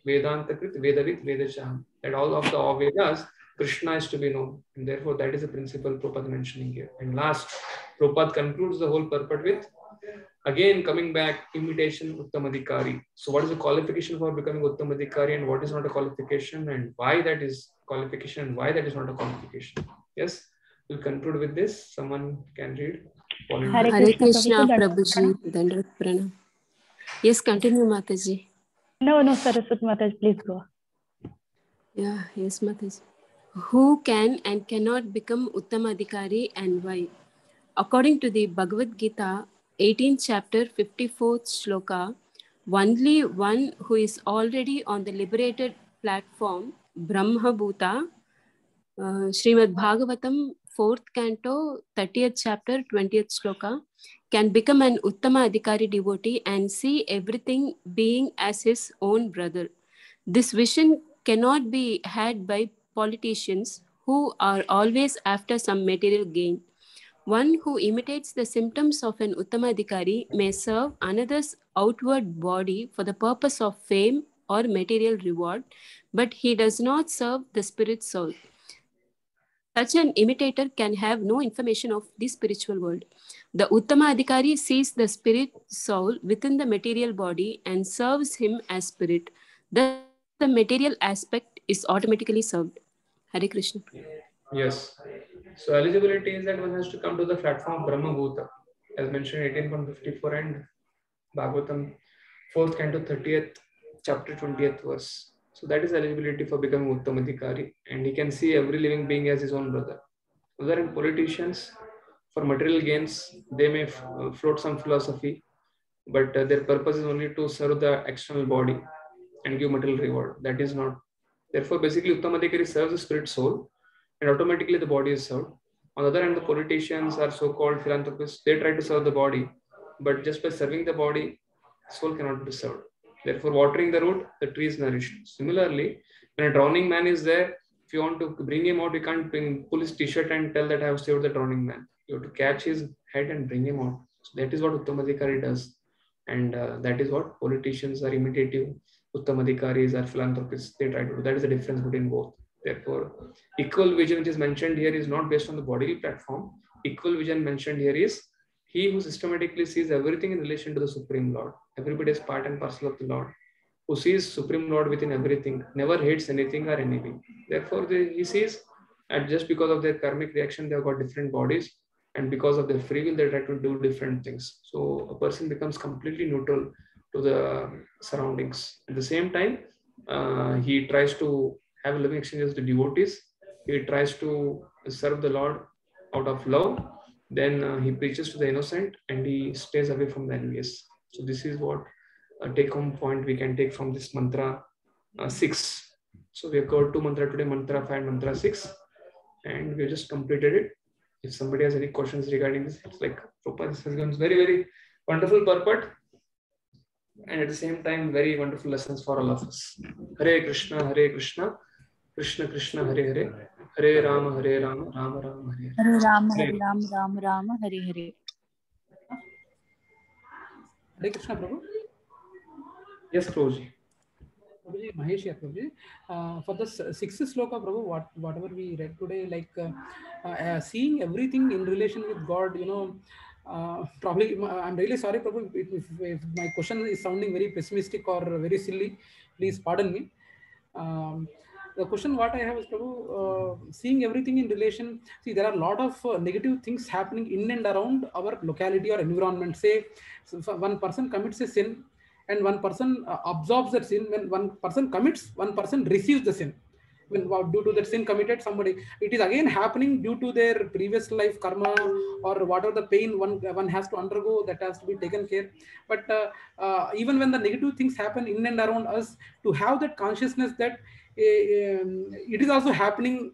Vedanta Krit Vedavit Vedacham. That all of the Vedas, Krishna is to be known. And therefore, that is the principle Prabhupada mentioning here. And last, Prabhupada concludes the whole purport with, again, coming back, imitation Uttamadhikari. So what is the qualification for becoming Uttamadhikari and what is not a qualification, and why that is qualification and why that is not a qualification? Yes, we'll conclude with this. Someone can read. Hare Krishna, Prabhuji. Dandavat Pranam. Yes, continue, Mataji. No, Saraswati Mataji, please go. Yeah, yes, Mataji. Who can and cannot become Uttamadhikari and why? According to the Bhagavad Gita, 18th chapter, 54th shloka, only one who is already on the liberated platform, Brahma Bhuta, Srimad Bhagavatam, 4th canto, 30th chapter, 20th shloka, can become an Uttama Adhikari devotee and see everything being as his own brother. This vision cannot be had by politicians who are always after some material gain. One who imitates the symptoms of an Uttamadhikari may serve another's outward body for the purpose of fame or material reward, but he does not serve the spirit soul. Such an imitator can have no information of the spiritual world. The Uttamadhikari sees the spirit soul within the material body and serves him as spirit. Thus, the material aspect is automatically served. Hare Krishna. Yes. So eligibility is that one has to come to the platform of Brahma Bhuta, as mentioned 18.54 and Bhagavatam 4th canto 30th chapter 20th verse. So that is eligibility for becoming Uttamadhikari, and he can see every living being as his own brother. Other than politicians, for material gains, they may float some philosophy, but their purpose is only to serve the external body and give material reward. That is not. Therefore, basically, Uttamadhikari serves the spirit soul, and automatically the body is served. On the other hand, the politicians are so-called philanthropists. They try to serve the body, but just by serving the body, soul cannot be served. Therefore, watering the root, the tree is nourished. Similarly, when a drowning man is there, if you want to bring him out, you can't pull his t-shirt and tell that I have saved the drowning man. You have to catch his head and bring him out. So that is what Uttamadhikari does. And that is what politicians are imitative. Uttamadhikaris are philanthropists. They try to do. That is the difference between both. Therefore, equal vision which is mentioned here is not based on the bodily platform. Equal vision mentioned here is he who systematically sees everything in relation to the Supreme Lord. Everybody is part and parcel of the Lord, who sees Supreme Lord within everything, never hates anything or anything. Therefore, he sees, and just because of their karmic reaction, they have got different bodies, and because of their free will, they try to do different things. So a person becomes completely neutral to the surroundings. At the same time, he tries to have living exchanges with the devotees. He tries to serve the Lord out of love. Then he preaches to the innocent and he stays away from the envious. So this is what a take-home point we can take from this mantra 6. So we have covered 2 mantra today, mantra 5 and mantra 6, and we just completed it. If somebody has any questions regarding this, it's like Prabhupada has given very, very wonderful purport, and at the same time, very wonderful lessons for all of us. Hare Krishna, Krishna Krishna, Hare Hare, Hare Rama, Rama Rama, Hare Hare. Hare Rama, Hare Rama, Rama Rama, Hare Hare. Hare Krishna, Prabhu. Yes, Prabhuji. Prabhuji, Mahesh here, Prabhuji. For the 6th sloka, Prabhu, whatever we read today, like seeing everything in relation with God, probably, I'm really sorry, Prabhu, if my question is sounding very pessimistic or very silly, please pardon me. the question what I have is, Prabhu, seeing everything in relation, see, there are a lot of negative things happening in and around our locality or environment. Say, so one person commits a sin and one person absorbs that sin. When one person commits, one person receives the sin. When due to that sin committed, somebody, it is again happening due to their previous life karma or whatever the pain one has to undergo, that has to be taken care. But even when the negative things happen in and around us, to have that consciousness that it is also happening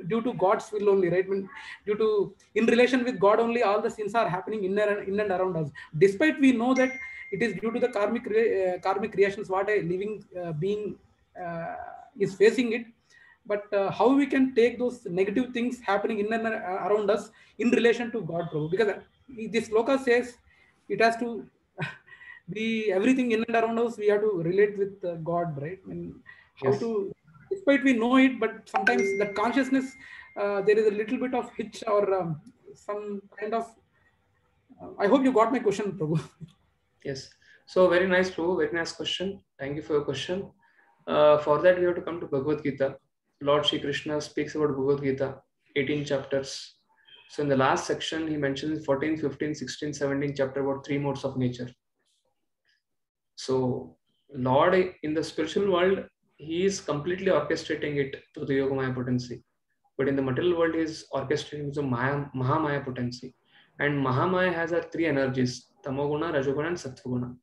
due to God's will only, right? When due to, in relation with God only, all the sins are happening in and around us. Despite we know that it is due to the karmic reactions what a living being is facing it. But how we can take those negative things happening in and around us in relation to God, Prabhu? Because this sloka says it has to be everything in and around us, we have to relate with God, right? And how to, despite we know it, but sometimes that consciousness, there is a little bit of hitch or some kind of, I hope you got my question, Prabhu. Yes. So very nice, Prabhu. Very nice question. Thank you for your question. For that, we have to come to Bhagavad Gita. Lord Shri Krishna speaks about Bhagavad Gita, 18 chapters. So in the last section, he mentions 14, 15, 16, 17 chapter about 3 modes of nature. So Lord in the spiritual world, he is completely orchestrating it through the Yogamaya potency. But in the material world, he is orchestrating the Mahamaya potency. And Mahamaya has 3 energies, Tamoguna, Rajoguna and Sattvaguna.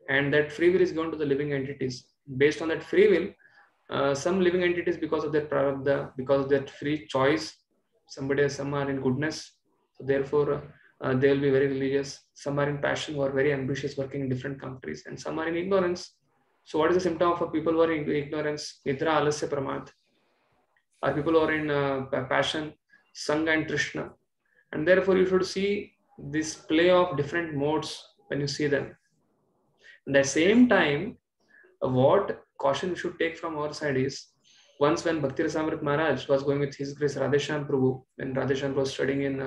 And that free will is given to the living entities. Based on that free will, some living entities, because of their prarabdha, because of their free choice, some are in goodness, so therefore they will be very religious. Some are in passion, who are very ambitious, working in different countries, and some are in ignorance. So what is the symptom of people who are in ignorance? Nidra, alasya, pramad. Are people who are in passion, sanga and trishna. And therefore you should see this play of different modes when you see them. At the same time, what caution we should take from our side is, once when Bhakti Rasamrit Maharaj was going with His Grace Radheshyam Prabhu, when Radheshyam was studying in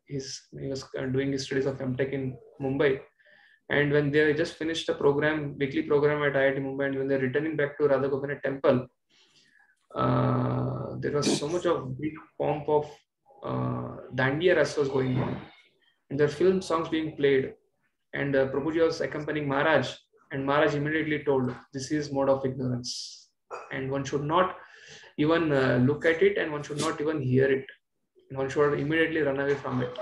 he was doing his studies of MTech in Mumbai, and when they just finished the program, weekly program at IIT Mumbai, and when they're returning back to Radha Govinda temple, there was so much of big pomp of Dandiya Ras was going on, and there were film songs being played, and Prabhuji was accompanying Maharaj, and Maharaj immediately told, this is mode of ignorance, and one should not even look at it, and one should not even hear it, and one should immediately run away from it,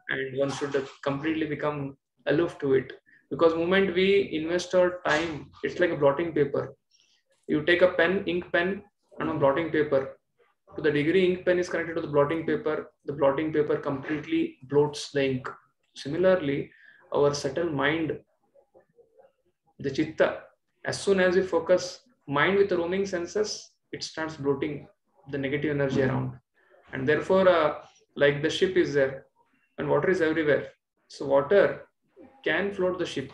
and one should completely become aloof to it. Because the moment we invest our time, it's like a blotting paper. You take a pen, ink pen, and a blotting paper. To the degree ink pen is connected to the blotting paper completely bloats the ink. Similarly, our subtle mind, the chitta, as soon as we focus mind with the roaming senses, it starts bloating the negative energy around. And therefore, like the ship is there and water is everywhere. So water can float the ship.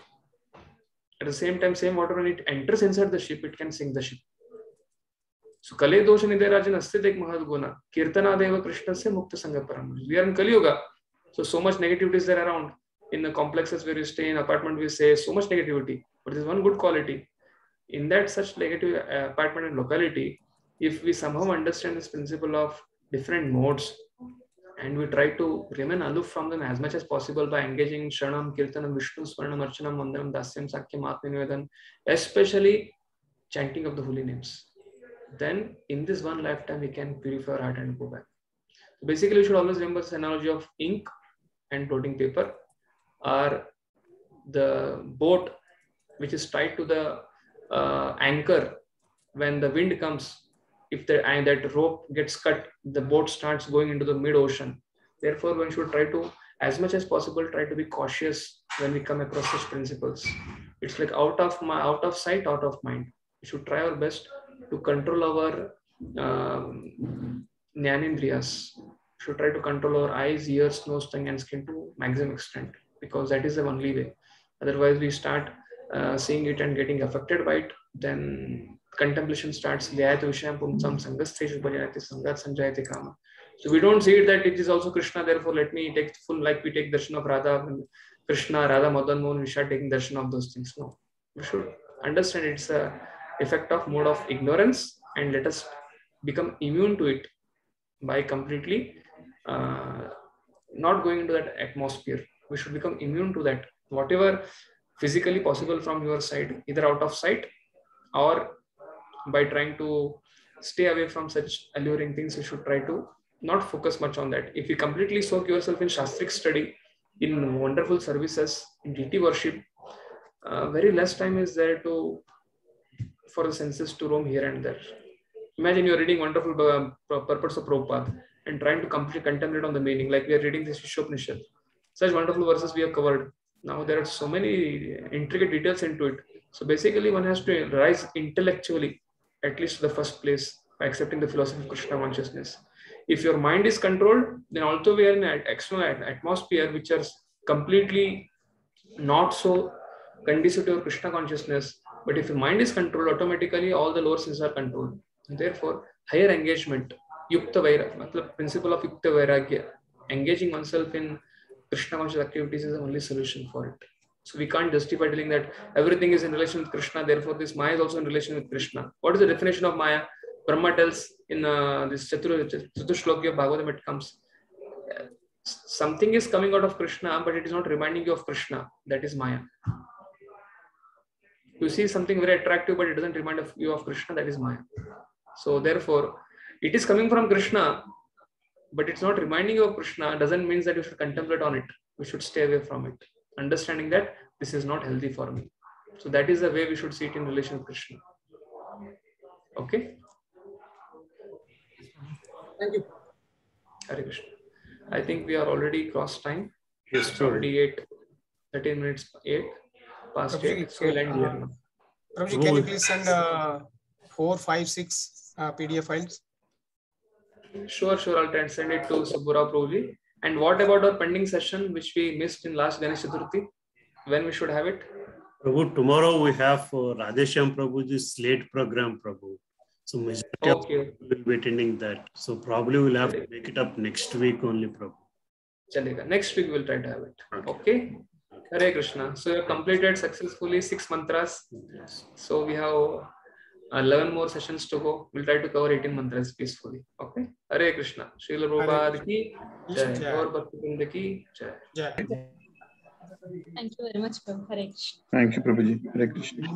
At the same time, same water, when it enters inside the ship, it can sink the ship. So Kale Dosha Niderajan Astitek Mahadguna, Kirtana Deva Krishna se Mukta Sangha Param. We are in Kali Yuga. So much negativity is there around. In the complexes where you stay, in apartment, we say so much negativity. But there's one good quality. In that such negative apartment and locality, if we somehow understand this principle of different modes, and we try to remain aloof from them as much as possible by engaging in Shranam, Kirtanam, Vishnu, Smaranam, Archanam, Mandaram, Dasyam, Sakyam, Atmanivedan, especially chanting of the holy names, then in this one lifetime we can purify our heart and go back. So basically, you should always remember this analogy of ink and blotting paper, or the boat which is tied to the anchor. When the wind comes, if that rope gets cut, the boat starts going into the mid-ocean. Therefore, one should try to, as much as possible, try to be cautious when we come across such principles. It's like out of sight, out of mind. We should try our best to control our jnanendriyas. We should try to control our eyes, ears, nose, tongue, and skin to maximum extent, because that is the only way. Otherwise, we start seeing it and getting affected by it, then contemplation starts. So we don't see it that it is also Krishna, therefore let me take full, like we take darshan of Radha and Krishna, Radha, Madan Mohan, we start taking darshan of those things. No, we should understand it's a effect of mode of ignorance, and let us become immune to it by completely not going into that atmosphere. We should become immune to that. Whatever physically possible from your side, either out of sight or by trying to stay away from such alluring things, you should try to not focus much on that. If you completely soak yourself in Shastric study, in wonderful services, in deity worship, very less time is there for the senses to roam here and there. Imagine you're reading wonderful purports of Prabhupada and trying to completely contemplate on the meaning, like we are reading this Shishopnishad. Such wonderful verses we have covered. Now there are so many intricate details into it. So basically one has to rise intellectually, at least to the first place, by accepting the philosophy of Krishna consciousness. If your mind is controlled, then although we are in an external atmosphere which are completely not so conducive to Krishna consciousness, but if your mind is controlled, automatically all the lower senses are controlled. And therefore, higher engagement, Yukta Vairagya, principle of Yukta Vairagya, engaging oneself in Krishna conscious activities is the only solution for it. So we can't justify telling that everything is in relation with Krishna, therefore this Maya is also in relation with Krishna. What is the definition of Maya? Brahma tells in this Chatushlokya of Bhagavatam, it comes, something is coming out of Krishna, but it is not reminding you of Krishna. That is Maya. You see something very attractive, but it doesn't remind you of Krishna. That is Maya. So therefore, it is coming from Krishna, but it's not reminding you of Krishna. Doesn't mean that you should contemplate on it. We should stay away from it, understanding that this is not healthy for me. So that is the way we should see it in relation with Krishna. Okay. Thank you. Hare Krishna. I think we are already crossed time. Yes, it's already 13 minutes, 8 past Prabhuji, 8. So we'll end here now. Prabhuji, can you please send 4, 5, 6 PDF files? Sure. I'll try and send it to Subburao Prabhuji. And what about our pending session, which we missed in last Ganesh Chaturthi? When we should have it? Prabhu, tomorrow we have Radhesham Prabhuji's slate program, Prabhu. So majority of people will be attending that. So probably we'll have to make it up next week only, Prabhu. Chalega. Next week we'll try to have it. Okay. Hare Krishna. So you have completed successfully 6 mantras. Yes. So we have 11 more sessions to go. We'll try to cover 18 mantras peacefully. Okay. Hare Krishna. Srila Prabhupada ki jai. Gaur Bhakti Vrinda ki jai. Thank you very much, Prabhu. Hare Krishna. Thank you, Prabhuji. Hare Krishna.